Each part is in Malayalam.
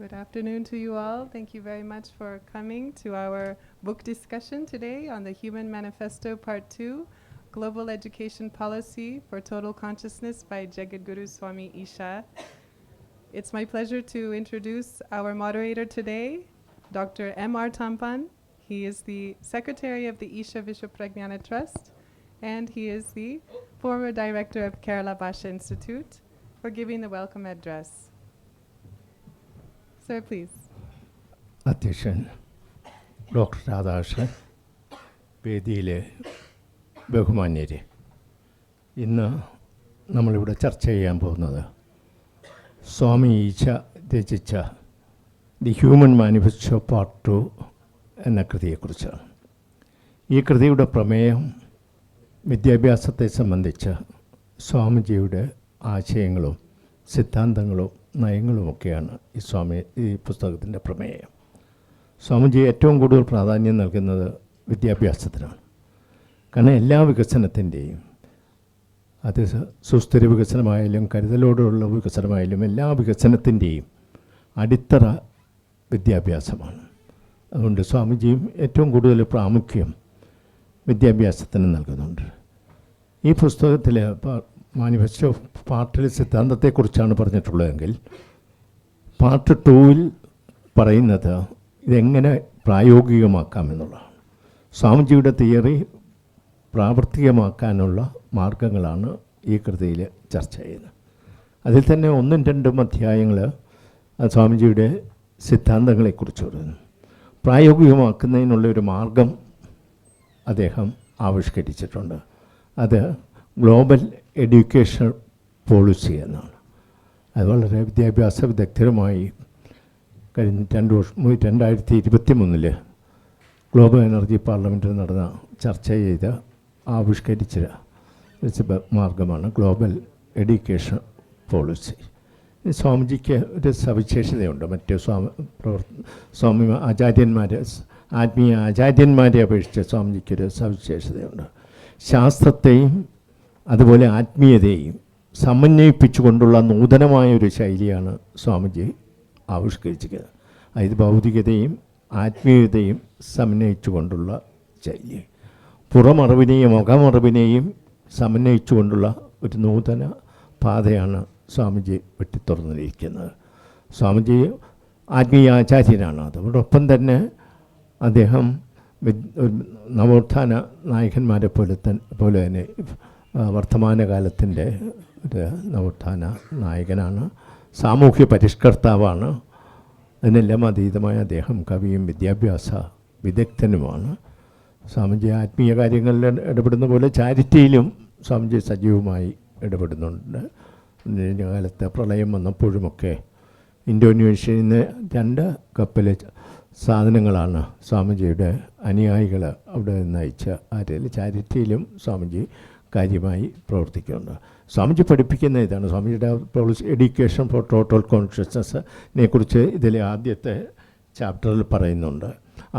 Good afternoon to you all. Thank you very much for coming to our book discussion today on the Human Manifesto Part 2, Global Education Policy for Total Consciousness by Jagadguru Swami Isha. It's my pleasure to introduce our moderator today, Dr. M.R. Tampan. He is the Secretary of the Isha Vishwapragnana Trust, and he is the former Director of Kerala Bhasha Institute, for giving the welcome address. Sir, please. അധ്യക്ഷൻ ഡോക്ടർ രാധാകൃഷ്ണൻ, വേദിയിലെ ബഹുമാന്യരെ, ഇന്ന് നമ്മളിവിടെ ചർച്ച ചെയ്യാൻ പോകുന്നത് സ്വാമി ഈശ രചിച്ച ദി ഹ്യൂമൻ മാനിഫെസ്റ്റോ പാർട്ട് 2 എന്ന കൃതിയെക്കുറിച്ചാണ്. ഈ കൃതിയുടെ പ്രമേയം വിദ്യാഭ്യാസത്തെ സംബന്ധിച്ച സ്വാമിജിയുടെ ആശയങ്ങളും സിദ്ധാന്തങ്ങളും നയങ്ങളുമൊക്കെയാണ് ഈ പുസ്തകത്തിൻ്റെ പ്രമേയം. സ്വാമിജി ഏറ്റവും കൂടുതൽ പ്രാധാന്യം നൽകുന്നത് വിദ്യാഭ്യാസത്തിനാണ്. കാരണം എല്ലാ വികസനത്തിൻ്റെയും, അത് സുസ്ഥിര വികസനമായാലും കരുതലോടുള്ള വികസനമായാലും, എല്ലാ വികസനത്തിൻ്റെയും അടിത്തറ വിദ്യാഭ്യാസമാണ്. അതുകൊണ്ട് സ്വാമിജിയും ഏറ്റവും കൂടുതൽ പ്രാമുഖ്യം വിദ്യാഭ്യാസത്തിന് നൽകുന്നുണ്ട്. ഈ പുസ്തകത്തിൽ മാനിഫെസ്റ്റോ പാർട്ടിൽ സിദ്ധാന്തത്തെക്കുറിച്ചാണ് പറഞ്ഞിട്ടുള്ളതെങ്കിൽ പാർട്ട് 2-ൽ പറയുന്നത് ഇതെങ്ങനെ പ്രായോഗികമാക്കാമെന്നുള്ളതാണ്. സ്വാമിജിയുടെ തിയറി പ്രാവർത്തികമാക്കാനുള്ള മാർഗങ്ങളാണ് ഈ കൃതിയിൽ ചർച്ച ചെയ്യുന്നത്. അതിൽ തന്നെ 1-2 അധ്യായങ്ങൾ സ്വാമിജിയുടെ സിദ്ധാന്തങ്ങളെക്കുറിച്ച് പറയുന്നു. പ്രായോഗികമാക്കുന്നതിനുള്ളൊരു മാർഗം അദ്ദേഹം ആവിഷ്കരിച്ചിട്ടുണ്ട്. അത് ഗ്ലോബൽ എഡ്യൂക്കേഷൻ പോളിസി എന്നാണ്. അത് വളരെ വിദ്യാഭ്യാസ വിദഗ്ധരുമായി കഴിഞ്ഞ 2023 ഗ്ലോബൽ എനർജി പാർലമെൻറ്റിൽ നടന്ന ചർച്ച ചെയ്ത് ആവിഷ്കരിച്ച മാർഗമാണ് ഗ്ലോബൽ എഡ്യൂക്കേഷൻ പോളിസി. സ്വാമിജിക്ക് ഒരു സവിശേഷതയുണ്ട്. മറ്റ് സ്വാമി ആത്മീയ ആചാര്യന്മാരെ അപേക്ഷിച്ച് സ്വാമിജിക്കൊരു സവിശേഷതയുണ്ട്. ശാസ്ത്രത്തെയും അതുപോലെ ആത്മീയതയും സമന്വയിപ്പിച്ചുകൊണ്ടുള്ള നൂതനമായൊരു ശൈലിയാണ് സ്വാമിജി ആവിഷ്കരിച്ചത്. അതായത് ഭൗതികതയും ആത്മീയതയും സമന്വയിച്ചുകൊണ്ടുള്ള ശൈലി, പുറമറിവിനെയും അകമറിവിനെയും സമന്വയിച്ചുകൊണ്ടുള്ള ഒരു നൂതന പാതയാണ് സ്വാമിജി വെട്ടിത്തുറന്നിരിക്കുന്നത്. സ്വാമിജി ആത്മീയ ആചാര്യനാണ്. അതോടൊപ്പം തന്നെ അദ്ദേഹം നവോത്ഥാന നായകന്മാരെ പോലെ തന്നെ വർത്തമാനകാലത്തിൻ്റെ ഒരു നവോത്ഥാന നായകനാണ്, സാമൂഹ്യ പരിഷ്കർത്താവാണ്. അതിനെല്ലാം അതീതമായ അദ്ദേഹം കവിയും വിദ്യാഭ്യാസ വിദഗ്ധനുമാണ്. സ്വാമിജി ആത്മീയ കാര്യങ്ങളിൽ ഇടപെടുന്ന പോലെ ചാരിറ്റിയിലും സ്വാമിജി സജീവമായി ഇടപെടുന്നുണ്ട്. കഴിഞ്ഞ കാലത്ത് പ്രളയം വന്നപ്പോഴുമൊക്കെ ഇന്തോനേഷ്യയിൽ നിന്ന് 2 കപ്പൽ സാധനങ്ങളാണ് സ്വാമിജിയുടെ അനുയായികൾ അവിടെ നിന്ന് അയച്ച. ആരെയും ചാരിറ്റിയിലും സ്വാമിജി കാര്യമായി പ്രവർത്തിക്കുന്നുണ്ട്. സ്വാമിജി പഠിപ്പിക്കുന്ന ഇതാണ്. സ്വാമിജിയുടെ എഡ്യൂക്കേഷൻ ഫോർ ടോട്ടൽ കോൺഷ്യസ്നെസ്സിനെ കുറിച്ച് ഇതിലെ ആദ്യത്തെ ചാപ്റ്ററിൽ പറയുന്നുണ്ട്.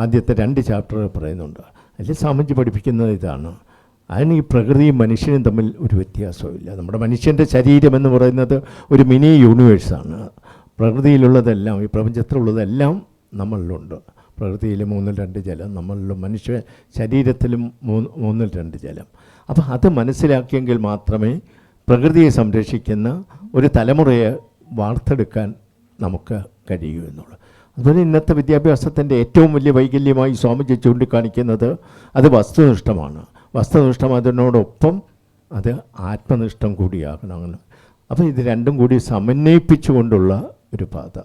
ആദ്യത്തെ 2 ചാപ്റ്ററുകൾ പറയുന്നുണ്ട്. അതിൽ സ്വാമിജി പഠിപ്പിക്കുന്നത് ഇതാണ്. അതിന് ഈ പ്രകൃതിയും മനുഷ്യനും തമ്മിൽ ഒരു വ്യത്യാസമില്ല. നമ്മുടെ മനുഷ്യൻ്റെ ശരീരം എന്ന് പറയുന്നത് ഒരു മിനി യൂണിവേഴ്സാണ്. പ്രകൃതിയിലുള്ളതെല്ലാം, ഈ പ്രപഞ്ചത്തിലുള്ളതെല്ലാം നമ്മളിലുണ്ട്. പ്രകൃതിയിൽ 1/2 ജലം, നമ്മളിലും മനുഷ്യ ശരീരത്തിലും 1/2 ജലം. അപ്പോൾ അത് മനസ്സിലാക്കിയെങ്കിൽ മാത്രമേ പ്രകൃതിയെ സംരക്ഷിക്കുന്ന ഒരു തലമുറയെ വാർത്തെടുക്കാൻ നമുക്ക് കഴിയൂ എന്നുള്ളത്. അതുപോലെ ഇന്നത്തെ വിദ്യാഭ്യാസത്തിൻ്റെ ഏറ്റവും വലിയ വൈകല്യമായി സ്വാമിജി ചൂണ്ടിക്കാണിക്കുന്നത് അത് വസ്തുനിഷ്ഠമാണ്. വസ്തുനിഷ്ഠമായതിനോടൊപ്പം അത് ആത്മനിഷ്ഠം കൂടിയാകണം. അപ്പോൾ ഇത് രണ്ടും കൂടി സമന്വയിപ്പിച്ചുകൊണ്ടുള്ള ഒരു പാത.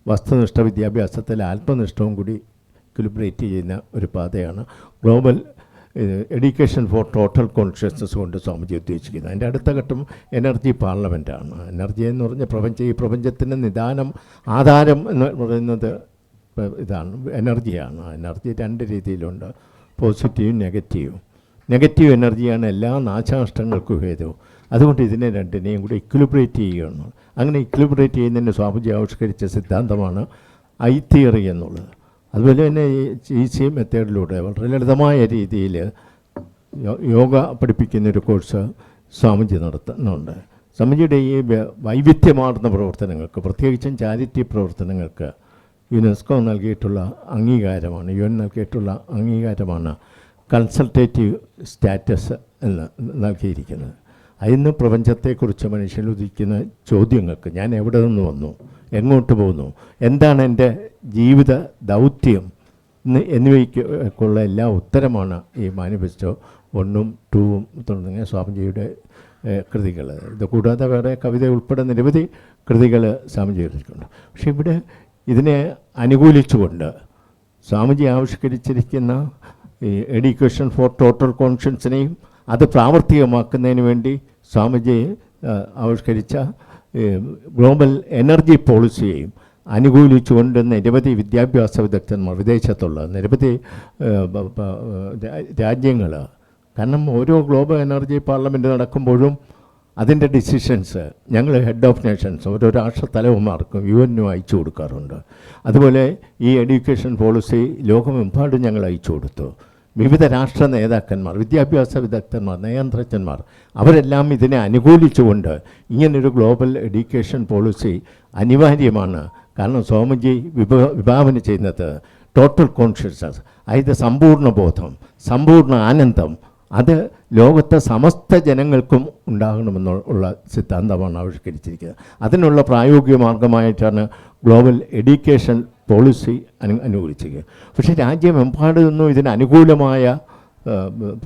വസ്തുനിഷ്ഠ വിദ്യാഭ്യാസത്തിൽ ആത്മനിഷ്ഠവും കൂടി ഇക്വിലിബ്രേറ്റ് ചെയ്യുന്ന ഒരു പാതയാണ് global education for total consciousness കൊണ്ട് സ്വാമിജി ഉദ്ദേശിക്കുന്നത്. അതിൻ്റെ അടുത്ത ഘട്ടം എനർജി പാർലമെൻറ്റാണ്. എനർജി എന്ന് പറഞ്ഞാൽ ഈ പ്രപഞ്ചത്തിൻ്റെ നിദാനം, ആധാരം എന്ന് പറയുന്നത് ഇതാണ്, എനർജിയാണ്. എനർജി 2 രീതിയിലുണ്ട്, പോസിറ്റീവും നെഗറ്റീവും. നെഗറ്റീവ് എനർജിയാണ് എല്ലാ നാശനഷ്ടങ്ങൾക്കും ഹേതുവും. അതുകൊണ്ട് ഇതിനെ രണ്ടിനെയും കൂടി ഇക്വിലിബ്രേറ്റ് ചെയ്യുകയാണ്. അങ്ങനെ ഇക്വിലിബ്രേറ്റ് ചെയ്യുന്നതിന് സ്വാമിജി ആവിഷ്കരിച്ച സിദ്ധാന്തമാണ് ഐ തിയറി എന്നുള്ളത്. അതുപോലെ തന്നെ ഈ മെത്തേഡിലൂടെ വളരെ ലളിതമായ രീതിയിൽ യോഗ പഠിപ്പിക്കുന്നൊരു കോഴ്സ് സ്വാമിജി നടത്തുന്നുണ്ട്. സ്വാമിജിയുടെ ഈ വൈവിധ്യമാർന്ന പ്രവർത്തനങ്ങൾക്ക്, പ്രത്യേകിച്ചും ചാരിറ്റി പ്രവർത്തനങ്ങൾക്ക് യുനെസ്കോ നൽകിയിട്ടുള്ള അംഗീകാരമാണ്, UN നൽകിയിട്ടുള്ള അംഗീകാരമാണ് കൺസൾട്ടേറ്റീവ് സ്റ്റാറ്റസ് എന്ന് നൽകിയിരിക്കുന്നത്. അതിന്ന് പ്രപഞ്ചത്തെക്കുറിച്ച് മനുഷ്യൻ ഉദിക്കുന്ന ചോദ്യങ്ങൾക്ക് ഞാൻ എവിടെ നിന്ന് വന്നു, എങ്ങോട്ട് പോകുന്നു, എന്താണ് എൻ്റെ ജീവിത ദൗത്യം എന്നിവയ്ക്കുള്ള എല്ലാ ഉത്തരമാണ് ഈ മാനിഫെസ്റ്റോ 1ഉം 2ഉം തുടങ്ങിയ സ്വാമിജിയുടെ കൃതികൾ. ഇത് കൂടാതെ വേറെ കവിത ഉൾപ്പെടെ നിരവധി കൃതികൾ സ്വാമിജി എഴുതിയിട്ടുണ്ട്. പക്ഷെ ഇവിടെ ഇതിനെ അനുകൂലിച്ചുകൊണ്ട് സ്വാമിജി ആവിഷ്കരിച്ചിരിക്കുന്ന ഈ എഡ്യൂക്കേഷൻ ഫോർ ടോട്ടൽ കോൺഷ്യൻസിനെയും അത് പ്രാവർത്തികമാക്കുന്നതിന് വേണ്ടി സ്വാമിജി ആവിഷ്കരിച്ച ഗ്ലോബൽ എനർജി പോളിസിയെയും അനുകൂലിച്ചുകൊണ്ട് നിരവധി വിദ്യാഭ്യാസ വിദഗ്ധന്മാർ, വിദേശത്തുള്ള നിരവധി രാജ്യങ്ങൾ, കാരണം ഓരോ ഗ്ലോബൽ എനർജി പാർലമെൻറ്റ് നടക്കുമ്പോഴും അതിൻ്റെ ഡിസിഷൻസ് ഞങ്ങൾ ഹെഡ് ഓഫ് നേഷൻസ് ഓരോ രാഷ്ട്രത്തലവന്മാർക്കും UN അയച്ചു കൊടുക്കാറുണ്ട്. അതുപോലെ ഈ എഡ്യൂക്കേഷൻ പോളിസി ലോകമെമ്പാടും ഞങ്ങൾ അയച്ചു കൊടുത്തു. വിവിധ രാഷ്ട്ര നേതാക്കന്മാർ, വിദ്യാഭ്യാസ വിദഗ്ധന്മാർ, നയതന്ത്രജ്ഞന്മാർ അവരെല്ലാം ഇതിനെ അനുകൂലിച്ചുകൊണ്ട് ഇങ്ങനൊരു ഗ്ലോബൽ എഡ്യൂക്കേഷൻ പോളിസി അനിവാര്യമാണ്. കാരണം സ്വാമിജി വിഭാവന ചെയ്യുന്നത് ടോട്ടൽ കോൺഷ്യസ്നസ്, അതായത് സമ്പൂർണ്ണ ബോധം, സമ്പൂർണ്ണ ആനന്ദം, അത് ലോകത്തെ സമസ്ത ജനങ്ങൾക്കും ഉണ്ടാകണമെന്നുള്ള സിദ്ധാന്തമാണ് ആവിഷ്കരിച്ചിരിക്കുന്നത്. അതിനുള്ള പ്രായോഗിക മാർഗമായിട്ടാണ് ഗ്ലോബൽ എഡ്യൂക്കേഷൻ പോളിസി അനുകൂലിച്ചിരിക്കുന്നത്. പക്ഷേ രാജ്യമെമ്പാട് നിന്നും ഇതിന് അനുകൂലമായ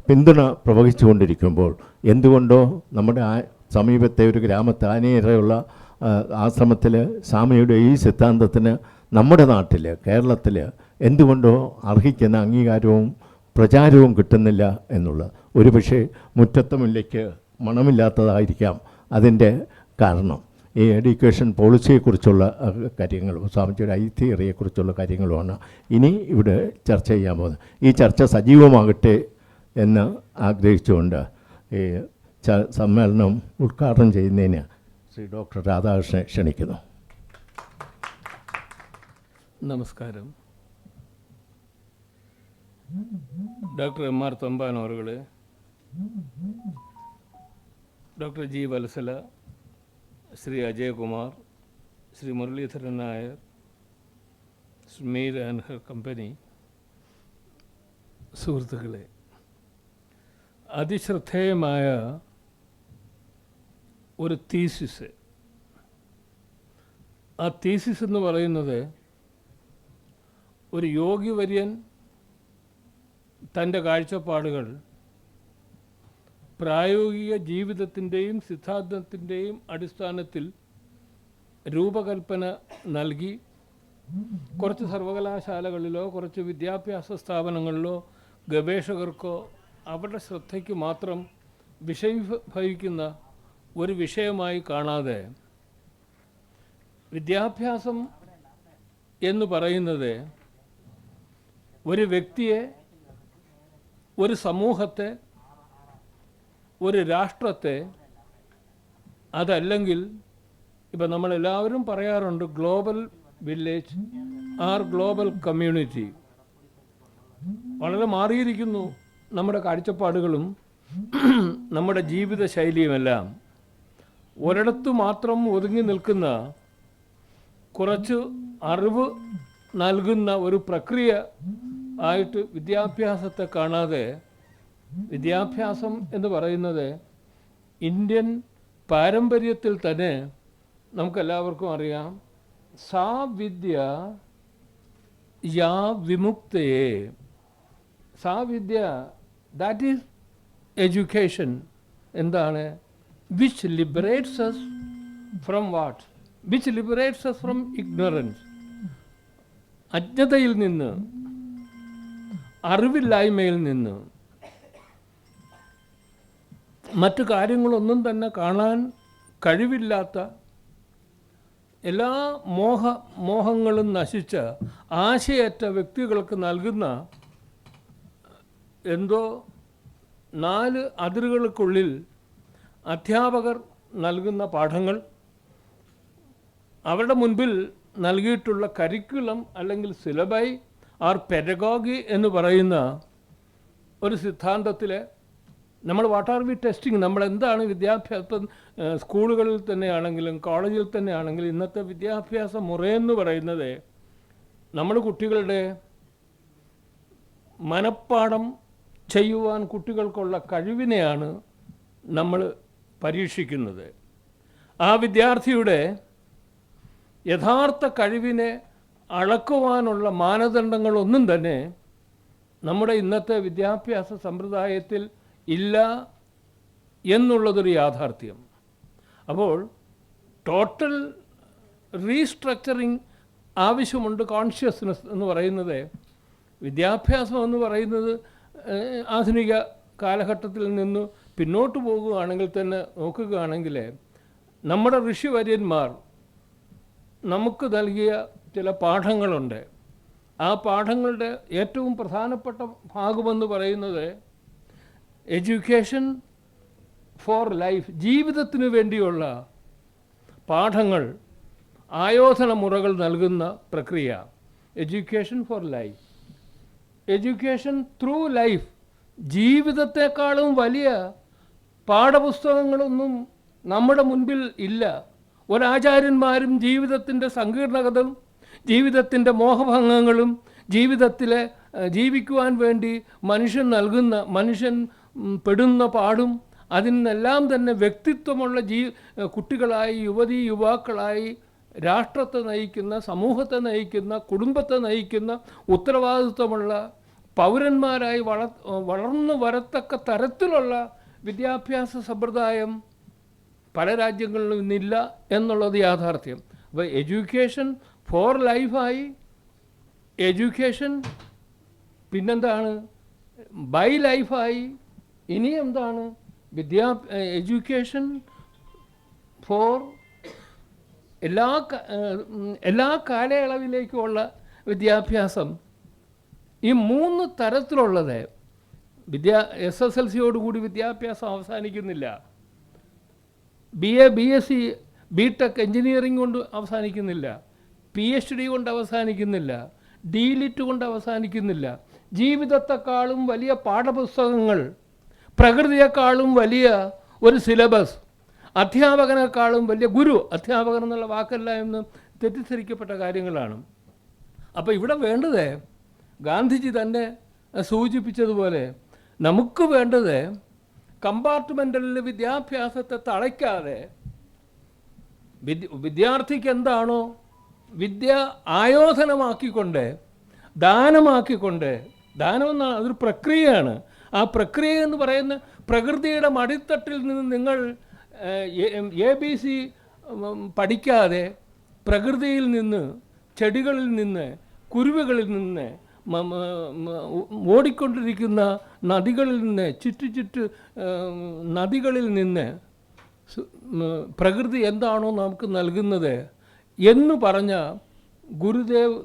പിന്തുണ പ്രവഹിച്ചുകൊണ്ടിരിക്കുമ്പോൾ എന്തുകൊണ്ടോ നമ്മുടെ സമീപത്തെ ഒരു ഗ്രാമത്തെ ആനയേറെയുള്ള ആശ്രമത്തിൽ സ്വാമിയുടെ ഈ സിദ്ധാന്തത്തിന് നമ്മുടെ നാട്ടിൽ കേരളത്തിൽ എന്തുകൊണ്ടോ അർഹിക്കുന്ന അംഗീകാരവും പ്രചാരവും കിട്ടുന്നില്ല എന്നുള്ള ഒരു പക്ഷേ മുറ്റത്തെ മുല്ലയ്ക്ക് മണമില്ലാത്തതായിരിക്കാം അതിൻ്റെ കാരണം. ഈ എഡ്യൂക്കേഷൻ പോളിസിയെക്കുറിച്ചുള്ള കാര്യങ്ങളും സ്വാമിജിയുടെ തിയറിയെക്കുറിച്ചുള്ള കാര്യങ്ങളുമാണ് ഇനി ഇവിടെ ചർച്ച ചെയ്യാൻ പോകുന്നത്. ഈ ചർച്ച സജീവമാകട്ടെ എന്ന് ആഗ്രഹിച്ചുകൊണ്ട് ഈ സമ്മേളനം ഉദ്ഘാടനം ചെയ്യുന്നതിന് ശ്രീ ഡോക്ടർ രാധാകൃഷ്ണനെ ക്ഷണിക്കുന്നു. നമസ്കാരം. ഡോക്ടർ MR തമ്പാൻ അവറുകളെ, doctor G Vatsala, Shri Ajayakumar, Shri Muraleedharan Nair, Sameer and her company, സുഹൃത്തുക്കളെ, അതിശ്രദ്ധേയമായ ഒരു തീസിസ്, ആ തീസിസ് എന്ന് പറയുന്നത് ഒരു യോഗിവര്യൻ തൻ്റെ കാഴ്ചപ്പാടുകൾ പ്രായോഗിക ജീവിതത്തിൻ്റെയും സിദ്ധാന്തത്തിൻ്റെയും അടിസ്ഥാനത്തിൽ രൂപകൽപ്പന നൽകി കുറച്ച് സർവകലാശാലകളിലോ കുറച്ച് വിദ്യാഭ്യാസ സ്ഥാപനങ്ങളിലോ ഗവേഷകർക്കോ അവരുടെ ശ്രദ്ധയ്ക്ക് മാത്രം വിഷയീഭവിക്കുന്ന ഒരു വിഷയമായി കാണാതെ വിദ്യാഭ്യാസം എന്ന് പറയുന്നത് ഒരു വ്യക്തിയെ, ഒരു സമൂഹത്തെ, ഒരു രാഷ്ട്രത്തെ, അതല്ലെങ്കിൽ ഇപ്പം നമ്മളെല്ലാവരും പറയാറുണ്ട് global village or global community. വളരെ മാറിയിരിക്കുന്നു നമ്മുടെ കാഴ്ചപ്പാടുകളും നമ്മുടെ ജീവിത ശൈലിയുമെല്ലാം. ഒരിടത്തു മാത്രം ഒതുങ്ങി നിൽക്കുന്ന കുറച്ച് അറിവ് നൽകുന്ന ഒരു പ്രക്രിയ ആയിട്ട് വിദ്യാഭ്യാസത്തെ കാണാതെ, വിദ്യാഭ്യാസം എന്ന് പറയുന്നത് ഇന്ത്യൻ പാരമ്പര്യത്തിൽ തന്നെ നമുക്കെല്ലാവർക്കും അറിയാം, സാ വിദ്യ യാ വിമുക്തയെ. സാ വിദ്യ, ദാറ്റ് ഈസ് എഡ്യൂക്കേഷൻ. എന്താണ്? Which liberates us from what? Which liberates us from ignorance. അജ്ഞതയിൽ നിന്ന്, അറിവില്ലായ്മയിൽ നിന്ന്, മറ്റു കാര്യങ്ങളൊന്നും തന്നെ കാണാൻ കഴിവില്ലാത്ത, എല്ലാ മോഹങ്ങളും നശിച്ച, ആശയറ്റ വ്യക്തികൾക്ക് നൽകുന്ന എന്തോ 4 അതിരുകൾക്കുള്ളിൽ അധ്യാപകർ നൽകുന്ന പാഠങ്ങൾ, അവരുടെ മുൻപിൽ നൽകിയിട്ടുള്ള കരിക്കുലം അല്ലെങ്കിൽ സിലബൈ ആർ പെഡഗോഗി എന്ന് പറയുന്ന ഒരു സിദ്ധാന്തത്തിൽ നമ്മൾ വാട്ട് ആർ വി ടെസ്റ്റിംഗ്, നമ്മളെന്താണ് വിദ്യാഭ്യാസം, സ്കൂളുകളിൽ തന്നെയാണെങ്കിലും കോളേജിൽ തന്നെയാണെങ്കിലും ഇന്നത്തെ വിദ്യാഭ്യാസ മുറയെന്ന് പറയുന്നത് നമ്മൾ കുട്ടികളുടെ മനഃപ്പാഠം ചെയ്യുവാൻ കുട്ടികൾക്കുള്ള കഴിവിനെയാണ് നമ്മൾ പരീക്ഷിക്കുന്നത്. ആ വിദ്യാർത്ഥിയുടെ യഥാർത്ഥ കഴിവിനെ അളക്കുവാനുള്ള മാനദണ്ഡങ്ങളൊന്നും തന്നെ നമ്മുടെ ഇന്നത്തെ വിദ്യാഭ്യാസ സമ്പ്രദായത്തിൽ ഇല്ല എന്നുള്ളതൊരു യാഥാർത്ഥ്യം. അപ്പോൾ ടോട്ടൽ റീസ്ട്രക്ചറിങ് ആവശ്യമുണ്ട്. കോൺഷ്യസ്നെസ് എന്ന് പറയുന്നത്, വിദ്യാഭ്യാസം എന്ന് പറയുന്നത് ആധുനിക കാലഘട്ടത്തിൽ നിന്ന് പിന്നോട്ട് പോകുകയാണെങ്കിൽ തന്നെ നോക്കുകയാണെങ്കിൽ നമ്മുടെ ഋഷിവര്യന്മാർ നമുക്ക് നൽകിയ ചില പാഠങ്ങളുണ്ട്. ആ പാഠങ്ങളുടെ ഏറ്റവും പ്രധാനപ്പെട്ട ഭാഗമെന്ന് പറയുന്നത് എഡ്യൂക്കേഷൻ ഫോർ ലൈഫ്, ജീവിതത്തിന് വേണ്ടിയുള്ള പാഠങ്ങൾ, ആയോധന മുറകൾ നൽകുന്ന പ്രക്രിയ. Education for life, education through life. ജീവിതത്തെക്കാളും വലിയ പാഠപുസ്തകങ്ങളൊന്നും നമ്മുടെ മുൻപിൽ ഇല്ല. ഒരാചാര്യന്മാരും ജീവിതത്തിൻ്റെ സങ്കീർണതകളും ജീവിതത്തിൻ്റെ മോഹഭംഗങ്ങളും ജീവിതത്തിലെ ജീവിക്കുവാൻ വേണ്ടി മനുഷ്യൻ പെടുന്ന പാടും അതിനെല്ലാം തന്നെ വ്യക്തിത്വമുള്ള കുട്ടികളായി, യുവാക്കളായി രാഷ്ട്രത്തെ നയിക്കുന്ന, സമൂഹത്തെ നയിക്കുന്ന, കുടുംബത്തെ നയിക്കുന്ന ഉത്തരവാദിത്വമുള്ള പൗരന്മാരായി വളർന്നു വരത്തക്ക തരത്തിലുള്ള വിദ്യാഭ്യാസ സമ്പ്രദായം പല രാജ്യങ്ങളിലും ഇന്നില്ല എന്നുള്ളത് യാഥാർത്ഥ്യം. അപ്പോൾ എഡ്യൂക്കേഷൻ ഫോർ ലൈഫായി, എഡ്യൂക്കേഷൻ പിന്നെന്താണ് ബൈ ലൈഫായി, ഇനി എന്താണ് എഡ്യൂക്കേഷൻ ഫോർ എല്ലാ കാലയളവിലേക്കുമുള്ള വിദ്യാഭ്യാസം. ഈ 3 തരത്തിലുള്ളത് SSLCയോടുകൂടി വിദ്യാഭ്യാസം അവസാനിക്കുന്നില്ല. BA, BSc, BTech എഞ്ചിനീയറിംഗ് കൊണ്ട് അവസാനിക്കുന്നില്ല. PhD കൊണ്ട് അവസാനിക്കുന്നില്ല. DLIT കൊണ്ട് അവസാനിക്കുന്നില്ല. ജീവിതത്തെക്കാളും വലിയ പാഠപുസ്തകങ്ങൾ, പ്രകൃതിയെക്കാളും വലിയ ഒരു സിലബസ്, അധ്യാപകനേക്കാളും വലിയ ഗുരു, അധ്യാപകൻ എന്നുള്ള വാക്കല്ല എന്ന് തെറ്റിദ്ധരിക്കപ്പെട്ട കാര്യങ്ങളാണ്. അപ്പോൾ ഇവിടെ വേണ്ടത് ഗാന്ധിജി തന്നെ സൂചിപ്പിച്ചതുപോലെ നമുക്ക് വേണ്ടത് കമ്പാർട്ട്മെൻ്റലിൽ വിദ്യാഭ്യാസത്തെ തളയ്ക്കാതെ വിദ്യാർത്ഥിക്ക് എന്താണോ വിദ്യ ആയോധനമാക്കിക്കൊണ്ട്, ദാനമാക്കിക്കൊണ്ട്, ദാനം എന്നാണ് അതൊരു പ്രക്രിയയാണ്. ആ പ്രക്രിയ എന്ന് പറയുന്ന പ്രകൃതിയുടെ മടിത്തട്ടിൽ നിന്ന് നിങ്ങൾ ABC പഠിക്കാതെ പ്രകൃതിയിൽ നിന്ന്, ചെടികളിൽ നിന്ന്, കുരുവികളിൽ നിന്ന്, ഓടിക്കൊണ്ടിരിക്കുന്ന നദികളിൽ നിന്ന്, ചുറ്റു നദികളിൽ നിന്ന് പ്രകൃതി എന്താണോ നമുക്ക് നൽകുന്നത് എന്ന് പറഞ്ഞ ഗുരുദേവ്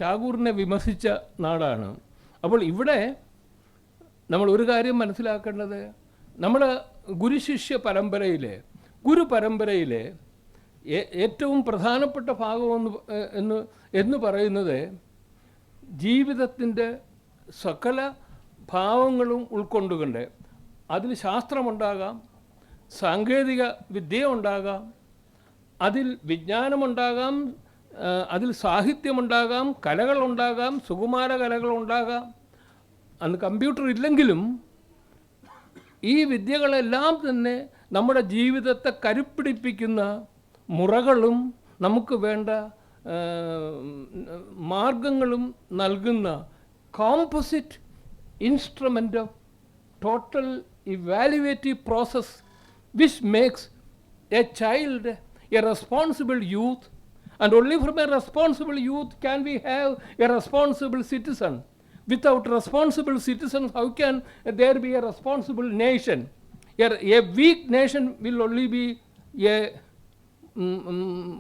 ടാഗോറിനെ വിമർശിച്ച നാടാണ്. അപ്പോൾ ഇവിടെ നമ്മൾ ഒരു കാര്യം മനസ്സിലാക്കേണ്ടത്, നമ്മുടെ ഗുരുശിഷ്യ പരമ്പരയിലെ ഏറ്റവും പ്രധാനപ്പെട്ട ഭാഗം എന്ന് പറയുന്നത് ജീവിതത്തിൻ്റെ സകല ഭാവങ്ങളും ഉൾക്കൊണ്ടുകൊണ്ട് അതിൽ ശാസ്ത്രമുണ്ടാകാം, സാങ്കേതിക വിദ്യ ഉണ്ടാകാം, അതിൽ വിജ്ഞാനമുണ്ടാകാം, അതിൽ സാഹിത്യമുണ്ടാകാം, കലകളുണ്ടാകാം, സുകുമാര കലകളുണ്ടാകാം. അന്ന് കമ്പ്യൂട്ടർ ഇല്ലെങ്കിലും ഈ വിദ്യകളെല്ലാം തന്നെ നമ്മുടെ ജീവിതത്തെ കരുപ്പിടിപ്പിക്കുന്ന മുറകളും നമുക്ക് വേണ്ട മാർഗങ്ങളും നൽകുന്ന composite instrument of total evaluative process which makes A child A responsible youth. And only from a responsible youth can we have a responsible citizen. Without responsible citizens, how can there be a responsible nation? A weak nation will only be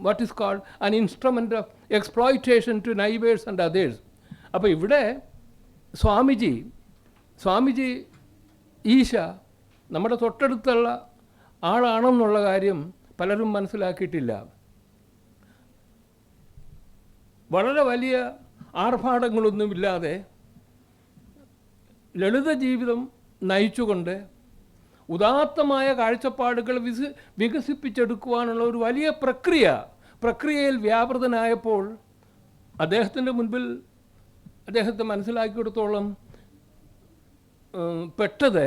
what is called an instrument of exploitation to neighbors and others. അപ്പോൾ ഇവിടെ സ്വാമിജി ഈശ നമ്മുടെ തൊട്ടടുത്തുള്ള ആളാണെന്നുള്ള കാര്യം പലരും മനസ്സിലാക്കിയിട്ടില്ല. വളരെ വലിയ ആർഭാടങ്ങളൊന്നുമില്ലാതെ ലളിത ജീവിതം നയിച്ചുകൊണ്ട് ഉദാത്തമായ കാഴ്ചപ്പാടുകൾ വികസിപ്പിച്ചെടുക്കുവാനുള്ള ഒരു വലിയ പ്രക്രിയ പ്രക്രിയയിൽ വ്യാപൃതനായപ്പോൾ അദ്ദേഹത്തിൻ്റെ മുൻപിൽ അദ്ദേഹത്തെ മനസ്സിലാക്കിയെടുത്തോളം പെട്ടത്,